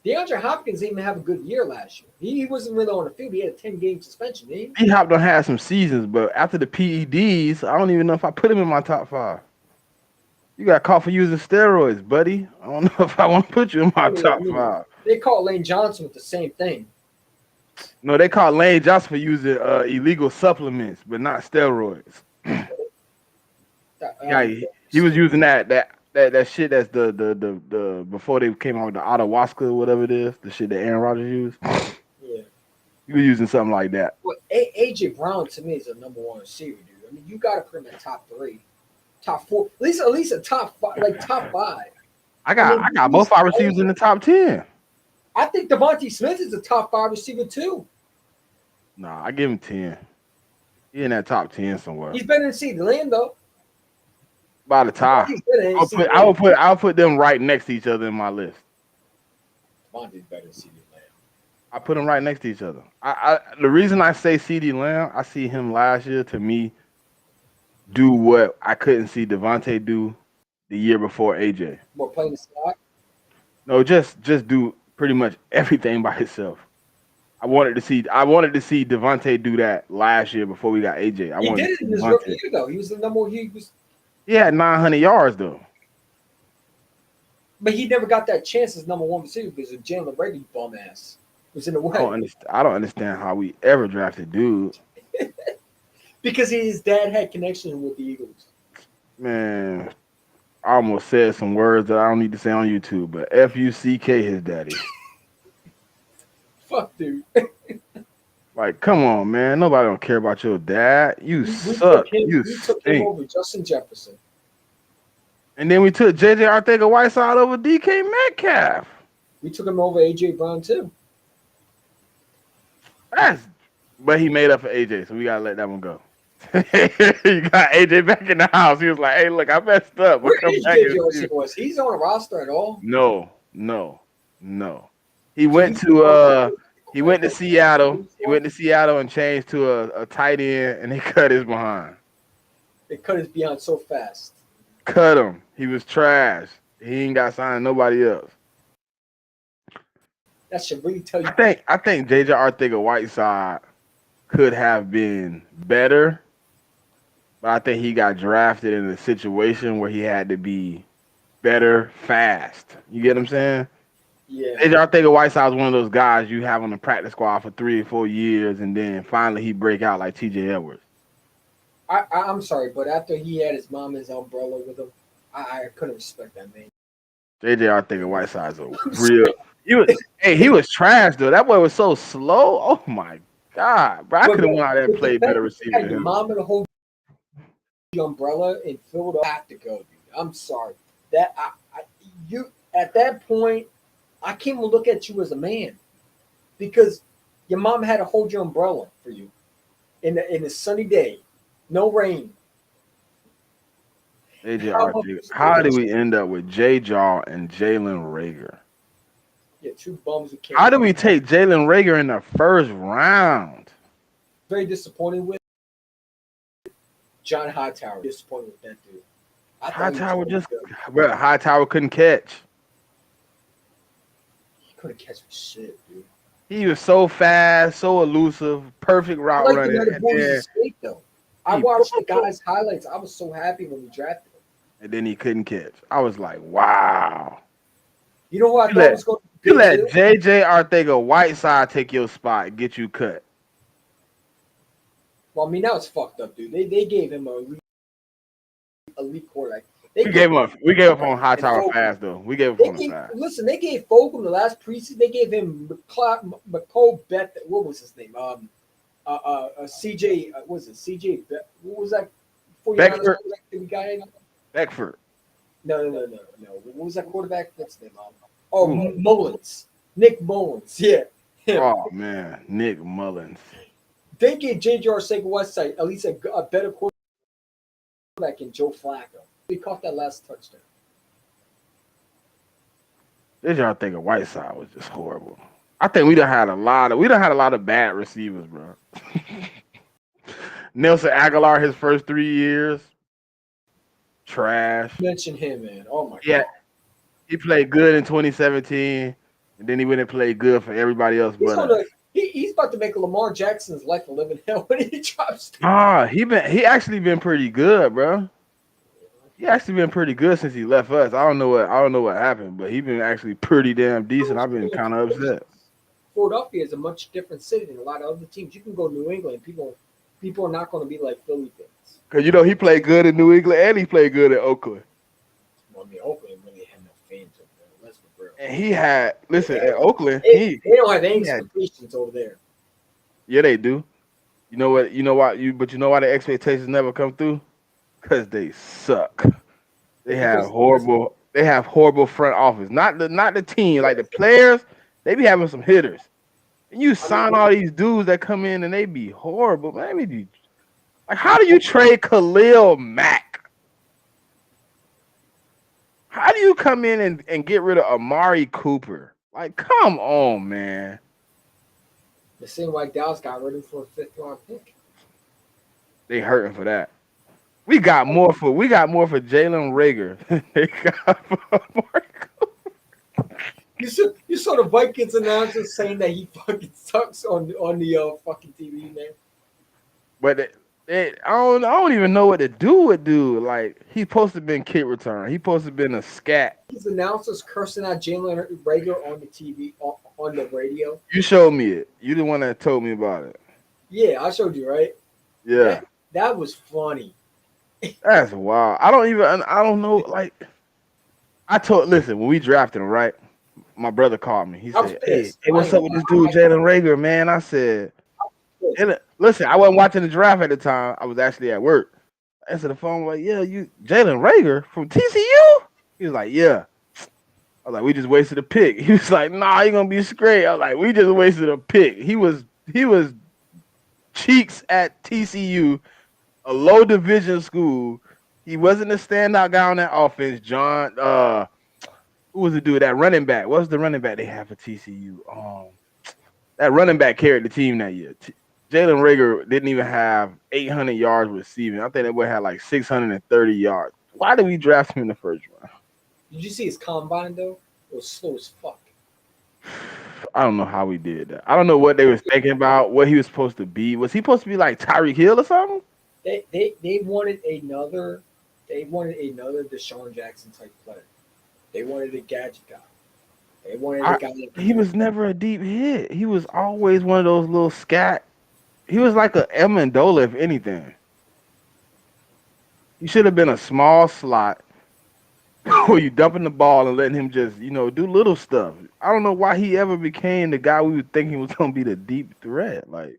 DeAndre Hopkins didn't even have a good year last year. He wasn't really on the field. He had a 10-game suspension. D-Hop done had some seasons, but after the PEDs, I don't even know if I put him in my top 5. You got caught for using steroids, buddy. I don't know if I want to put you in my top 5. They caught Lane Johnson with the same thing. No, they caught Lane Johnson for using illegal supplements, but not steroids. Yeah, he was using that shit that's the before they came out with the ayahuasca, whatever it is, the shit that Aaron Rodgers used. Yeah. He was using something like that. Well, AJ Brown to me is a number one receiver, dude. I mean, you got to put him in top 3, top 4, at least a top 5, like top 5. I got both our receivers in the top 10. I think Devontae Smith is a top 5 receiver too. Nah, I give him 10. He in that top 10 somewhere. He's better than CeeDee Lamb though. By the time. I'll put them right next to each other in my list. Devontae's better than CeeDee Lamb. I put them right next to each other. The reason I say CeeDee Lamb, I see him last year to me do what I couldn't see Devontae do the year before AJ. More playing the slot? No, just do pretty much everything by himself. I wanted to see Devontae do that last year before we got AJ. He did it in his rookie year though. He was the number one. He had 900 yards though. But he never got that chance as number 1 receiver because of Jalen Brady bum ass was in the way. I don't understand how we ever drafted dude. Because his dad had connection with the Eagles. Man, I almost said some words that I don't need to say on YouTube, but F-U-C-K his daddy. Fuck, dude. Like, come on, man. Nobody don't care about your dad. You suck. You took him over Justin Jefferson. And then we took J.J. Arcega-Whiteside over DK Metcalf. We took him over A.J. Brown, too. But he made up for A.J., so we got to let that one go. You got A.J. back in the house. He was like, hey, look, I messed up. Where is J.J. Arcega-Whiteside? He's on a roster at all? No. He went to Seattle. He went to Seattle and changed to a tight end, and they cut his behind. They cut his behind so fast. Cut him. He was trash. He ain't got signed to nobody else. That should really tell you. I think J.J. Arcega-Whiteside could have been better, but I think he got drafted in a situation where he had to be better fast. You get what I'm saying? Yeah. J.J. Arcega-Whiteside was one of those guys you have on the practice squad for 3 or 4 years, and then finally he break out like T.J. Edwards. I'm sorry, but after he had his mama's umbrella with him, I couldn't respect that man. J.J. Arcega-Whiteside's a real. He was trash though. That boy was so slow. Oh my god, bro! I could have went out there and played better receiver than your him. mom and the whole umbrella in Philadelphia have to go, dude. I'm sorry that you at that point I can't even look at you as a man because your mom had to hold your umbrella for you in a sunny day, no rain. AJ Arcega. How did we end up with J. Jaw and Jalen Reagor? Yeah, 2 bums who came. How did we take Jalen Reagor in the first round? Very disappointed with John Hightower. Disappointed with that dude. Hightower couldn't catch. He couldn't catch shit, dude. He was so fast, so elusive, perfect route running. I watched the guy's highlights. I was so happy when we drafted him. And then he couldn't catch. I was like, wow. You know what I thought was going to be? You let J.J. Arcega-Whiteside take your spot and get you cut. Well, I mean, that was fucked up, dude. They gave him a elite quarterback. We gave up on Hightower fast, though. We gave up on him fast. Listen, they gave Fulgham the last preseason. They gave him McCole Beth. What was his name? CJ. What was it? CJ. What was that? Beckford. No. What was that quarterback? What's his name? Mullins. Nick Mullins. Yeah. Him. Oh man, Nick Mullins. They gave J.J. Arcega-Whiteside at least a better quarterback than Joe Flacco. He caught that last touchdown. J.J. Arcega-Whiteside was just horrible. I think we done had a lot of bad receivers, bro. Nelson Aguilar, his first 3 years, trash. Mention him, man. Oh my god. He played good in 2017, and then he went and played good for everybody else. He's about to make Lamar Jackson's life a living hell when he drops. He actually been pretty good, bro. He actually been pretty good since he left us. I don't know what happened, but he been actually pretty damn decent. I've been kind of upset. Philadelphia is a much different city than a lot of other teams. You can go to New England, people are not going to be like Philly. Cause you know he played good in New England and he played good at Oakland. Well, I mean, Oakland really had no fans over there. Let's be real. And he had at Oakland, They don't have any he had expectations over there. yeah they do. You know what? You know why the expectations never come through? Cause they suck. They have horrible. They have horrible front office. Not the team. Like the players, they be having some hitters. And you sign all these dudes that come in and they be horrible. Man, they be, like, how do you trade Khalil Mack? How do you come in and get rid of Amari Cooper? Like, come on, man. The same way Dallas got rid of him for a 5th-round pick. They hurting for that. We got more for Jalen Rager than they got for Amari Cooper. You saw the Vikings announcer saying that he fucking sucks on the fucking TV, man. But I don't even know what to do with dude. Like, he's supposed to have been kick return. He's supposed to have been a scat. These announcers cursing out Jalen Rager on the TV, on the radio. You showed me it. You the one that told me about it. Yeah, I showed you, right? Yeah. That was funny. That's wild. I don't know. Like, listen, when we drafted him, right? My brother called me. He said, hey, what's up with this dude, Jalen Rager, man? I said, listen, I wasn't watching the draft at the time. I was actually at work. I answered the phone, like, yeah, you Jalen Rager from TCU? He was like, yeah. I was like, we just wasted a pick. He was like, nah, you're gonna be straight. I was like, we just wasted a pick. He was cheeks at TCU, a low division school. He wasn't a standout guy on that offense. John, who was the dude? That running back. What was the running back they had for TCU? That running back carried the team that year. Jalen Rager didn't even have 800 yards receiving. I think they would have like 630 yards. Why did we draft him in the first round? Did you see his combine though? It was slow as fuck. I don't know how we did that. I don't know what they was thinking about, what he was supposed to be. Was he supposed to be like Tyreek Hill or something? They wanted another Deshaun Jackson type player. They wanted a gadget guy. They wanted a guy. He was never a deep hit. He was always one of those little scat. He was like a Amendola, if anything. He should have been a small slot where you dumping the ball and letting him just, do little stuff. I don't know why he ever became the guy we were thinking was going to be the deep threat. Like,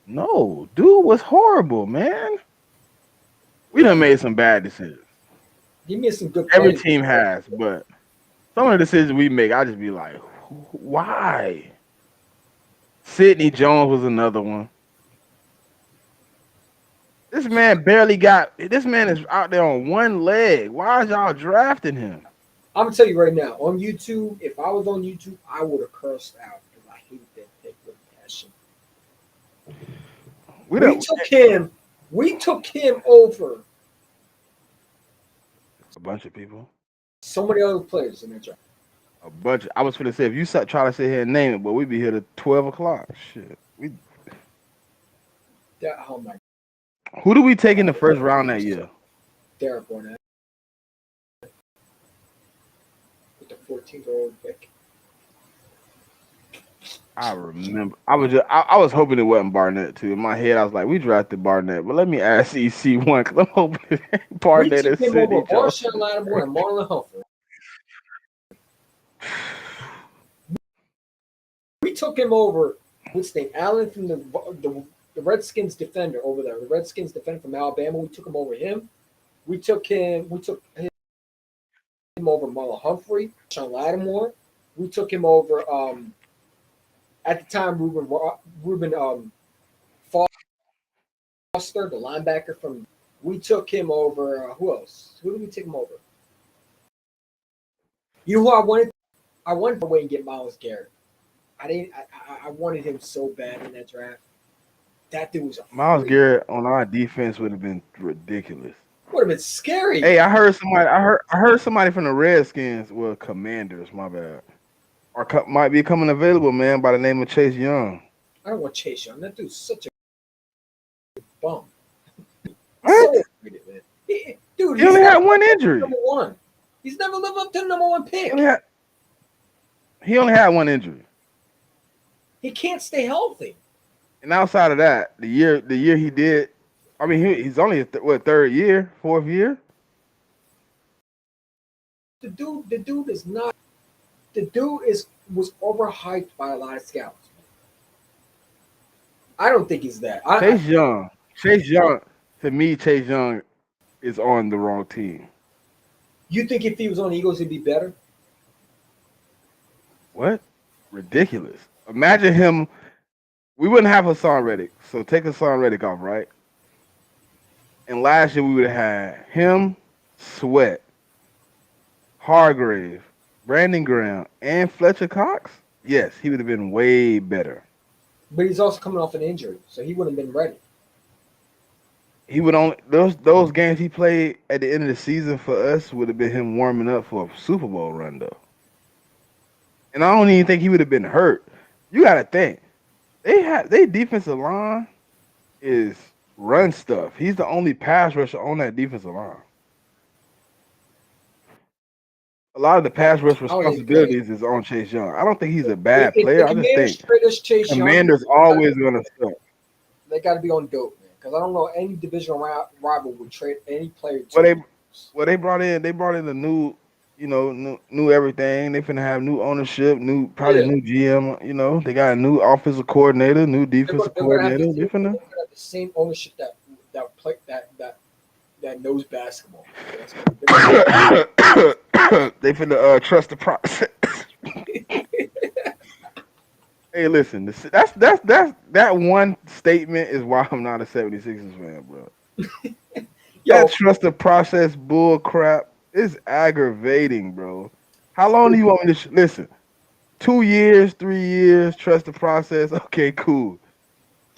no, dude was horrible, man. We done made some bad decisions. He made some good. Every team has, but some of the decisions we make, I just be like, why? Sidney Jones was another one. This man is out there on one leg. Why is y'all drafting him? I'm gonna tell you right now, on YouTube, if I was on YouTube, I would have cursed out because I hate that pick with passion. We took him over a bunch of people. So many other players in that draft. A bunch. I was gonna say, if you try to sit here and name it, but we'd be here to 12 o'clock. Shit. Oh my. Who do we take in the first round that year? Derek Barnett with the 14-year-old pick. I remember. I was hoping it wasn't Barnett too. In my head, I was like, we drafted Barnett, but let me ask EC1 because I'm hoping it ain't Barnett and Sidney Jones. Marshawn Lattimore and Marlon Humphrey. We took him over. What's his name? Allen from the Redskins defender over there. The Redskins defender from Alabama. We took him over him. We took him over Marlon Humphrey, Marshawn Lattimore. We took him over. At the time, Reuben Foster, the linebacker from. We took him over. Who else? Who did we take him over? You know who I wanted? I wanted to wait and get Myles Garrett. I wanted him so bad in that draft. That dude was Myles Garrett on our defense would have been ridiculous. Would have been scary. Hey, I heard somebody from the Redskins, well, Commanders, my bad, might be coming available, man, by the name of Chase Young. I don't want Chase Young. That dude's such a bum. What? So overrated, man. Dude, he only had one injury. Number one. He's never lived up to the number one pick. He only had one injury. He can't stay healthy. And outside of that, the year he did I mean, he's only third year, fourth year. The dude is not. The dude was overhyped by a lot of scouts. I don't think he's that. Chase Young. To me, Chase Young is on the wrong team. You think if he was on the Eagles, he'd be better? What? Ridiculous. Imagine him. We wouldn't have Hassan Reddick. So take Hassan Reddick off, right? And last year we would have had him, Sweat, Hargrave, Brandon Graham, and Fletcher Cox. Yes, he would have been way better. But he's also coming off an injury, so he wouldn't have been ready. He would only those games he played at the end of the season for us would have been him warming up for a Super Bowl run though. And I don't even think he would have been hurt. You gotta think. They defensive line is run stuff. He's the only pass rusher on that defensive line. A lot of the pass rush responsibilities is on Chase Young. I don't think he's a bad player. I just think Commanders always gonna suck. They got to be on dope, man. Because I don't know any divisional rival would trade any player. They brought in a new, new everything. They finna have new ownership, new GM. You know, they got a new offensive coordinator, new defensive coordinator. They're gonna have the same ownership that knows basketball. They finna trust the process. Hey, listen, that's that one statement is why I'm not a 76ers fan, bro. That trust the process bull crap is aggravating, bro. How long do you want me to listen? 2 years, 3 years, trust the process. Okay, cool.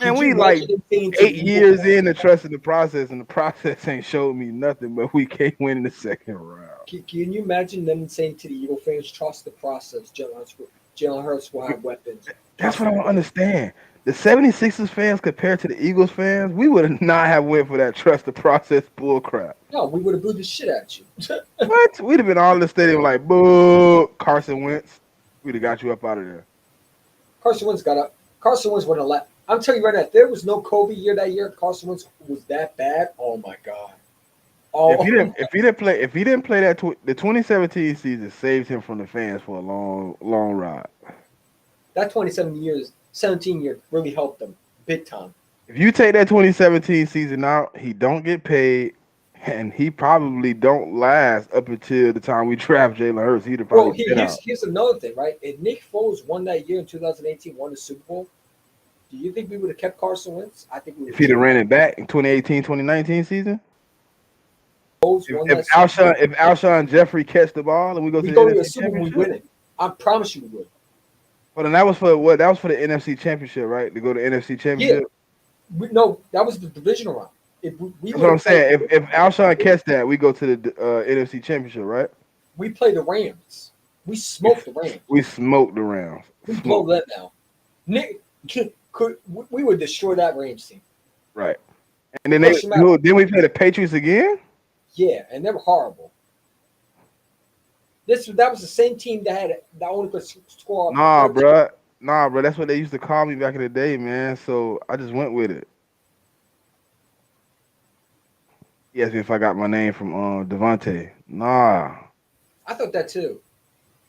Man, we like 8 years into trusting the process, and the process ain't showed me nothing, but we can't win in the second round. Can you imagine them saying to the Eagle fans, trust the process, Jalen Hurts will have weapons? That's what I don't understand. The 76ers fans compared to the Eagles fans, we would not have went for that trust the process bull crap. No, we would have booed the shit at you. What? We'd have been all in the stadium like, boo, Carson Wentz. We'd have got you up out of there. Carson Wentz wouldn't have left. I'm telling you right now, if there was no Kobe year that year, Carson Wentz was that bad. Oh my god. If he didn't play that the 2017 season saved him from the fans for a long ride. That 17 year really helped them big time. If you take that 2017 season out, he don't get paid, and he probably don't last up until the time we draft Jalen Hurts. He'd have probably been out. Here's another thing, right? If Nick Foles won that year in 2018, won the Super Bowl, do you think we would have kept Carson Wentz? I think we would. If he'd have ran it back in 2018-2019 season. If Alshon Jeffrey catch the ball and we go to the Super Bowl, we win it. I promise you we would. Well, then that was for what? That was for the NFC Championship, right? To go to NFC Championship. Yeah. No, that was the divisional round. That's what I'm saying. If Alshon catch that, we go to the NFC Championship, right? We play the Rams. We smoked the Rams. We smoked the Rams. We blow that now. Nick, we would destroy that Rams team. Right. And then then we play the Patriots again? Yeah, and they were horrible. That was the same team that only could score. Nah, bro. That's what they used to call me back in the day, man. So I just went with it. He asked me if I got my name from Devontae. Nah. I thought that too.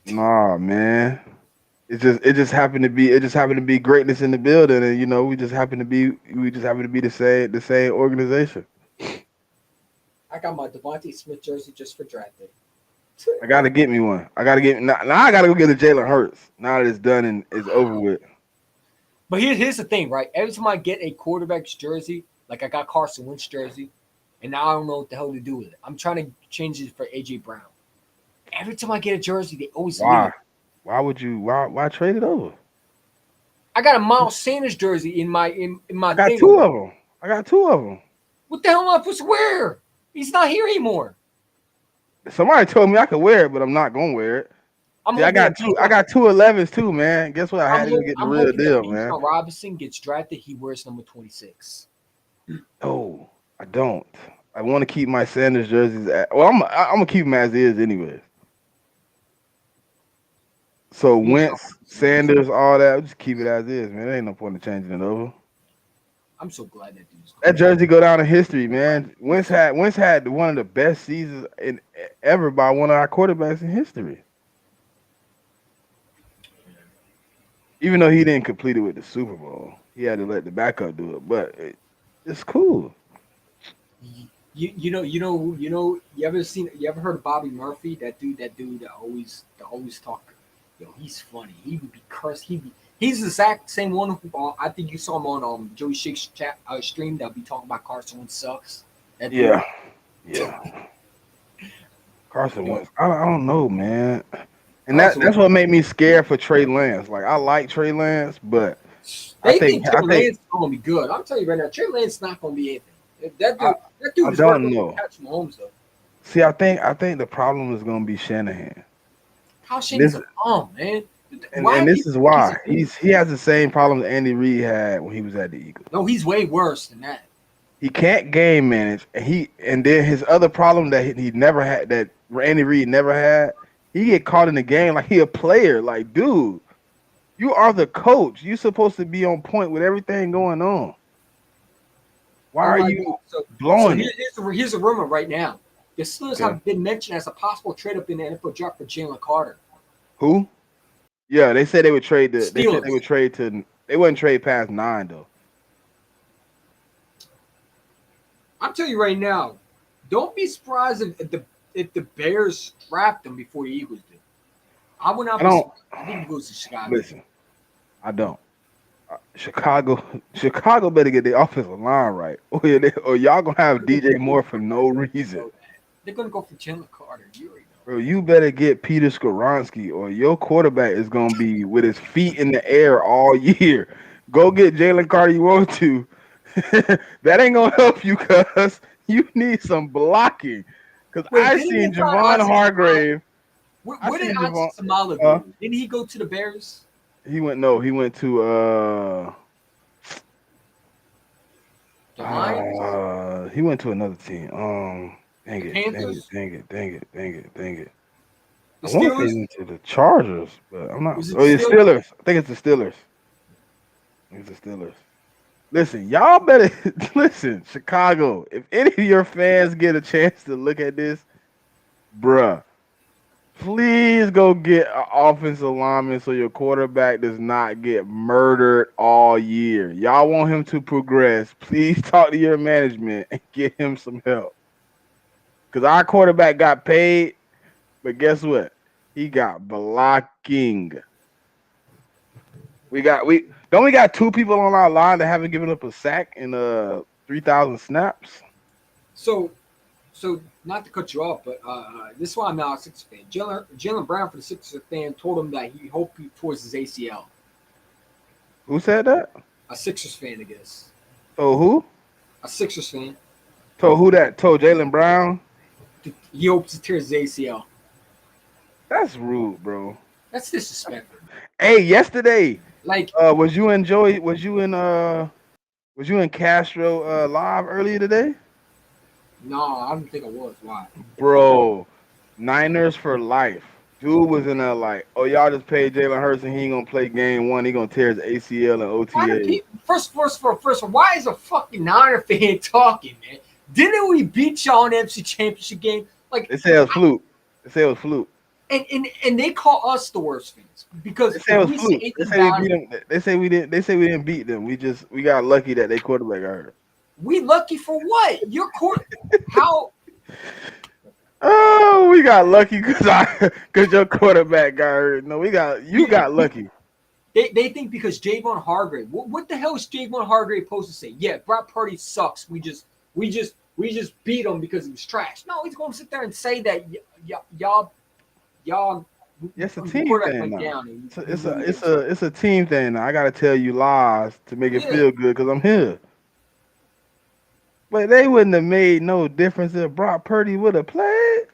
Nah, man. It just happened to be greatness in the building, and we just happened to be the same organization. I got my Devontae Smith jersey just for draft day. I gotta get me one. Now I gotta go get a Jalen Hurts. Now that it's done and it's over with. But here's the thing, right? Every time I get a quarterback's jersey, like I got Carson Wentz jersey, and now I don't know what the hell to do with it. I'm trying to change it for AJ Brown. Every time I get a jersey, they always leave. Why would you? Why trade it over? I got a Miles Sanders jersey in my. I got two of them. What the hell am I supposed to wear? He's not here anymore. Somebody told me I could wear it, but I'm not gonna wear it. I got two 11s too, man. Guess what? I had to get the real deal, man. Robinson gets drafted. He wears number 26. Oh, I don't. I want to keep my Sanders jerseys. I'm gonna keep them as is, anyways. So Wentz, Sanders, all that, just keep it as is, man. There ain't no point in changing it over. I'm so glad that dude's That gone. jersey go down in history, man. Wentz had one of the best seasons ever by one of our quarterbacks in history. Even though he didn't complete it with the Super Bowl, he had to let the backup do it. But it's cool. You ever heard of Bobby Murphy? That dude that always talk. He's funny. He would be cursed. He's the exact same one who I think you saw him on Joey Shake's stream that be talking about Carson Wentz sucks. That dude. Yeah. Carson Wentz. I don't know, man. And Carson that's what made me scared for Trey Lance. Like I like Trey Lance, but They think Trey Lance is gonna be good. I'm telling you right now, Trey Lance is not gonna be anything. That dude I is don't not know. gonna catch Mahomes though. See, I think the problem is gonna be Shanahan. Kyle Shanahan's a bum, man. And this is why he has the same problem that Andy Reid had when he was at the Eagles. No, he's way worse than that. He can't game manage, and then his other problem that he never had, that Andy Reid never had, he get caught in the game like he a player. Like, dude, you are the coach. You supposed to be on point with everything going on. Why are you blowing it? Here's a rumor right now. The Steelers have been mentioned as a possible trade up in the NFL draft for Jalen Carter. Who? Yeah, they said they would trade Steelers. They said they would trade to. They wouldn't trade past 9 though. I'm telling you right now, don't be surprised if the Bears draft them before the Eagles do. I would not. I think he goes to Chicago. Listen, I don't. Chicago better get their offensive line right, or y'all gonna have DJ Moore for no reason. They're gonna go for Jalen Carter. You already know. Bro, you better get Peter Skoronski, or your quarterback is gonna be with his feet in the air all year. Go get Jalen Carter. You want to? That ain't gonna help you, cuz you need some blocking. Cause I seen Javon Hargrave. Where did Isaac Samala go? Didn't he go to the Bears? He went to the Lions? He went to another team. Dang it. The I want to say to the Chargers, but I'm not. Oh, the Steelers. I think it's the Steelers. Listen, y'all better listen, Chicago. If any of your fans get a chance to look at this, bruh, please go get an offensive lineman so your quarterback does not get murdered all year. Y'all want him to progress. Please talk to your management and get him some help. Because our quarterback got paid, but guess what? He got blocking. We got 2 people on our line that haven't given up a sack in 3,000 snaps. So not to cut you off, but this is why I'm not a Sixers fan. Jaylen Brown for the Sixers fan told him that he hoped he towards his ACL. Who said that? A Sixers fan, I guess. Oh, who? A Sixers fan. Told who that? Told Jaylen Brown? He hopes he tears his ACL. That's rude, bro. That's disrespectful. Hey, yesterday, like, was you in Castro live earlier today? No, I don't think I was. Why? Bro, Niners for life. Dude was in there like, oh, y'all just paid Jalen Hurts and he ain't gonna play game 1. He gonna tear his ACL and OTA. First, why is a fucking Niner fan talking, man? Didn't we beat y'all in the NFC Championship game? Like, they say it was fluke. And they call us the worst fans because they say it was fluke. They say we didn't beat them. We got lucky that they quarterback got hurt. We lucky for what? Your court? How? Oh, we got lucky because your quarterback got hurt. No, you got lucky. They think because Javon Hargrave. What the hell is Javon Hargrave supposed to say? Yeah, Brock Purdy sucks. We just beat him because he was trash. No, he's going to sit there and say that y'all. It's a team thing. It's a team thing. I gotta tell you lies to make it feel good because I'm here. But they wouldn't have made no difference if Brock Purdy would have played.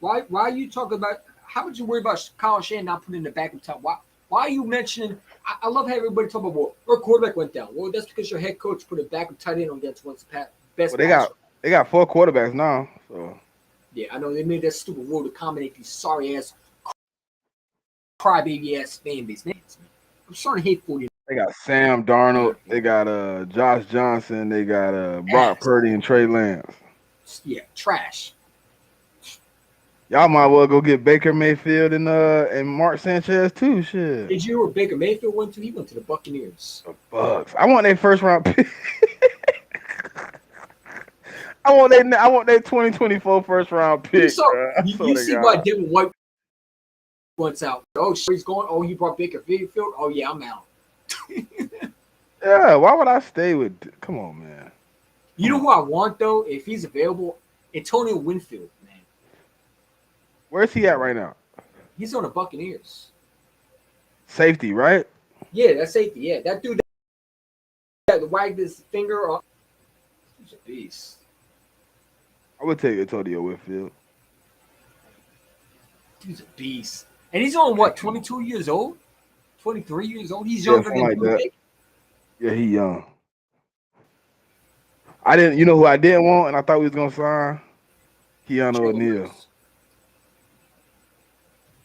Why are you talking about? How would you worry about Kyle Shanahan not putting in the back of time? Why are you mentioning? I love how everybody talk about, well, our quarterback went down. Well, that's because your head coach put a backup tight end on against one's best. Well, they got 4 quarterbacks now. So yeah, I know they made that stupid rule to accommodate these sorry ass, crybaby ass fan base. Man, I'm starting to hate 49. They got Sam Darnold. They got Josh Johnson. They got Brock Ass. Purdy and Trey Lance. Yeah, trash. Y'all might well go get Baker Mayfield and Mark Sanchez too. Shit. Did you hear where Baker Mayfield went to? He went to the Buccaneers. The Bucks. I want their first round pick. I want their 2024 first round pick. You saw, bro. I you, swear you to see God. why Devin White wants out. Oh, shit, he's going. Oh, he brought Baker Mayfield. Oh, yeah, I'm out. Yeah, why would I stay with? Come on, man. You know who I want, though, if he's available? Antonio Winfield, man. Where's he at right now? He's on the Buccaneers. Safety, right? Yeah, that's safety. Yeah, that dude that wagged his finger off. He's a beast. I would take Antonio Winfield. He's a beast. And he's only, what, 22 years old? 23 years old? He's Yeah, younger something than like Drew that. Baker. Yeah, he young. You know who I didn't want, and I thought we was gonna sign? Keanu O'Neal.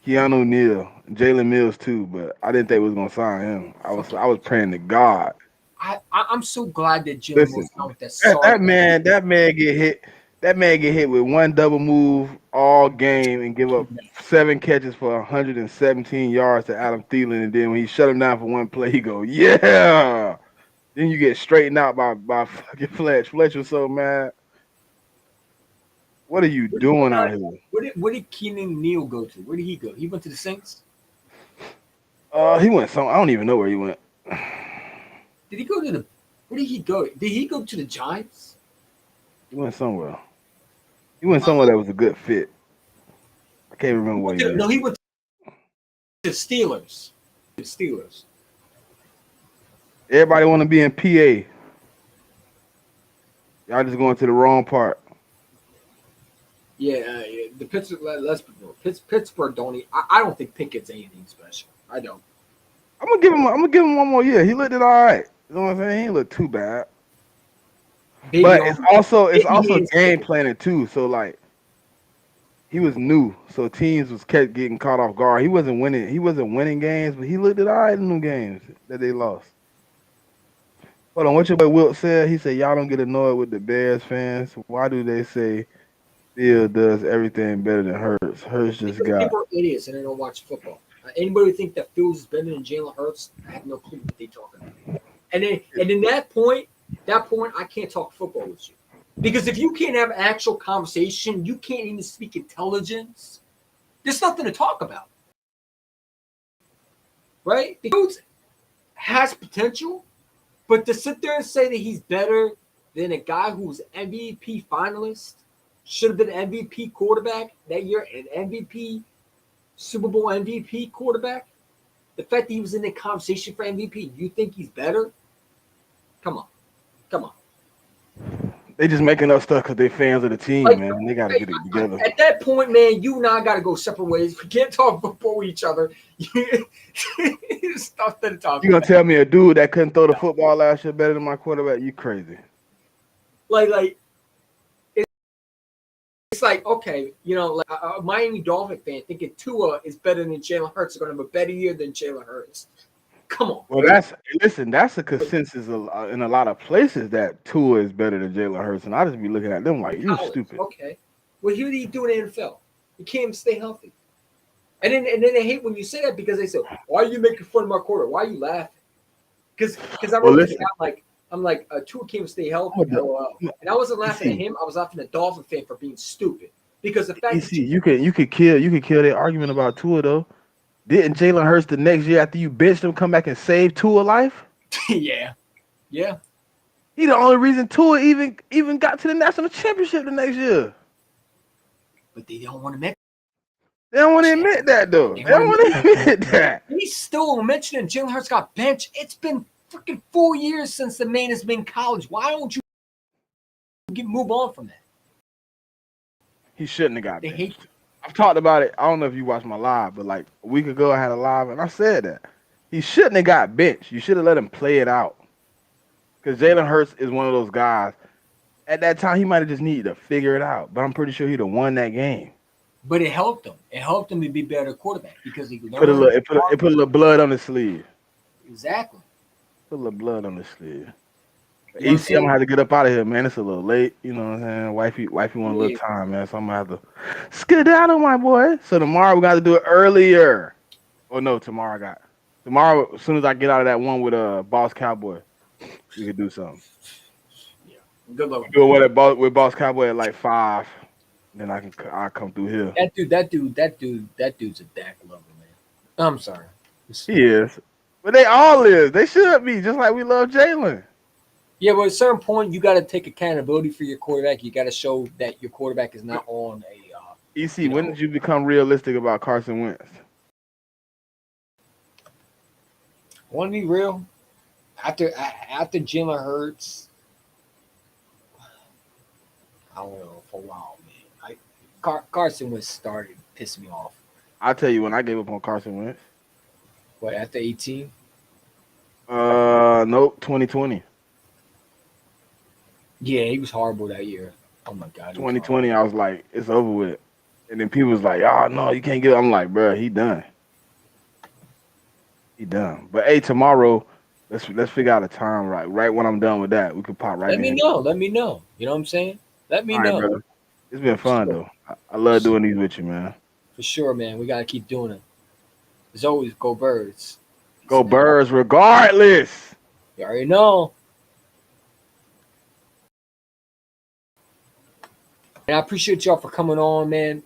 Keanu O'Neal, Jalen Mills too, but I didn't think we was gonna sign him. I was praying to God. I'm so glad that Jalen Listen, Mills out with that that man get hit. That man get hit with one double move all game and give up 7 catches for 117 yards to Adam Thielen, and then when he shut him down for one play, he go, yeah. Then you get straightened out by fucking Fletch. Fletch was so mad. What are you doing out here? Where did Keenan Neal go to? Where did he go? He went to the Saints? He went some. I don't even know where he went. Did he go to the? Where did he go? Did he go to the Giants? He went somewhere. He went somewhere that was a good fit. I can't remember where he went. No, he went to the Steelers. The Steelers. Everybody want to be in PA. Y'all just going to the wrong part. Yeah, the Pittsburgh. Let's be real. Pittsburgh don't. I don't think Pickett's anything special. I don't. I'm gonna give him one more year. He looked it all right. You know what I'm saying? He ain't look too bad. But it's also game planning too. So like, he was new, so teams kept getting caught off guard. He wasn't winning games, but he looked it all right in them games that they lost. Hold on, what your boy Wilt said? He said y'all don't get annoyed with the Bears fans. Why do they say Phil does everything better than Hurts? Hurts just got. People are idiots and they don't watch football. Anybody who think that Fields is better than Jalen Hurts, I have no clue what they're talking about. And in that point, I can't talk football with you. Because if you can't have an actual conversation, you can't even speak intelligence, there's nothing to talk about. Right? Fields has potential, but to sit there and say that he's better than a guy who's MVP finalist, should have been MVP quarterback that year, an MVP Super Bowl MVP quarterback, the fact that he was in the conversation for MVP, you think he's better? Come on. They just making up stuff because they're fans of the team, man. They got to get it together. At that point, man, you and I got to go separate ways. We can't talk football with each other. Stuff to talk. You gonna tell me a dude that couldn't throw the football last year better than my quarterback? You crazy? Like it's like, okay, like a Miami Dolphin fan thinking Tua is better than Jalen Hurts, are going to have a better year than Jalen Hurts. Come on. Well, that's a consensus in a lot of places that Tua is better than Jalen Hurts, and I just be looking at them like, you stupid. Okay. Well, what do you do in the NFL? You can't even stay healthy. And then they hate when you say that because they say, why are you making fun of my quarter? Why are you laughing? Because I really I'm like, Tua can't stay healthy. And I wasn't laughing at him. I was laughing at Dolphin fan for being stupid. Because the fact you could kill that argument about Tua though. Didn't Jalen Hurts the next year after you benched him come back and save Tua life? Yeah. He the only reason Tua even got to the national championship the next year. But they don't want to admit. They don't want to admit that though. They don't want to admit that. He's still mentioning Jalen Hurts got benched. It's been freaking 4 years since the man has been in college. Why don't you move on from that? He shouldn't have got They benched. hate. I've talked about it. I don't know if you watched my live, but like a week ago I had a live and I said that he shouldn't have got benched. You should have let him play it out. Because Jalen Hurts is one of those guys. At that time, he might have just needed to figure it out. But I'm pretty sure he'd have won that game. But it helped him. It helped him to be better quarterback because he learned. It put a little blood on his sleeve. Exactly. Put a little blood on the sleeve. You know what I'm EC, I'm saying? gonna have to get up out of here, man. It's a little late, you know what I'm saying? Wifey want a Yeah. little time, man. So I'm gonna have to skedaddle, my boy. So tomorrow we got to do it earlier. Oh no, tomorrow, as soon as I get out of that one with Boss Cowboy, we could do something. Good luck. Do it with Boss Cowboy at like 5. Then I'll come through here. That dude's a Dak lover, man. I'm sorry. He is. But they all is. They should be, just like we love Jalen. Yeah, but at a certain point, you got to take accountability for your quarterback. You got to show that your quarterback is not on a. EC, when did you become realistic about Carson Wentz? Want to be real? After Jalen Hurts, I don't know, for a while, man. Carson Wentz started to piss me off. I'll tell you when I gave up on Carson Wentz. What, after 18? Nope, 2020. Yeah, he was horrible that year. Oh my God. 2020, I was like, it's over with. And then people was like, oh no, you can't get it. I'm like, bro, he done. He done. But hey, tomorrow, let's figure out a time right when I'm done with that. We could pop right Let in. me know. Let me know. You know what I'm saying? Let me All right, know. brother. It's been fun though. I love doing these with you, man. For sure, man. We gotta keep doing it. As always, go Birds. Go Birds regardless. You already know. And I appreciate y'all for coming on, man.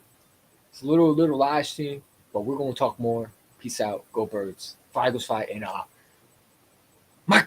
It's a little live stream, but we're gonna talk more. Peace out. Go Birds. Fly goes fight and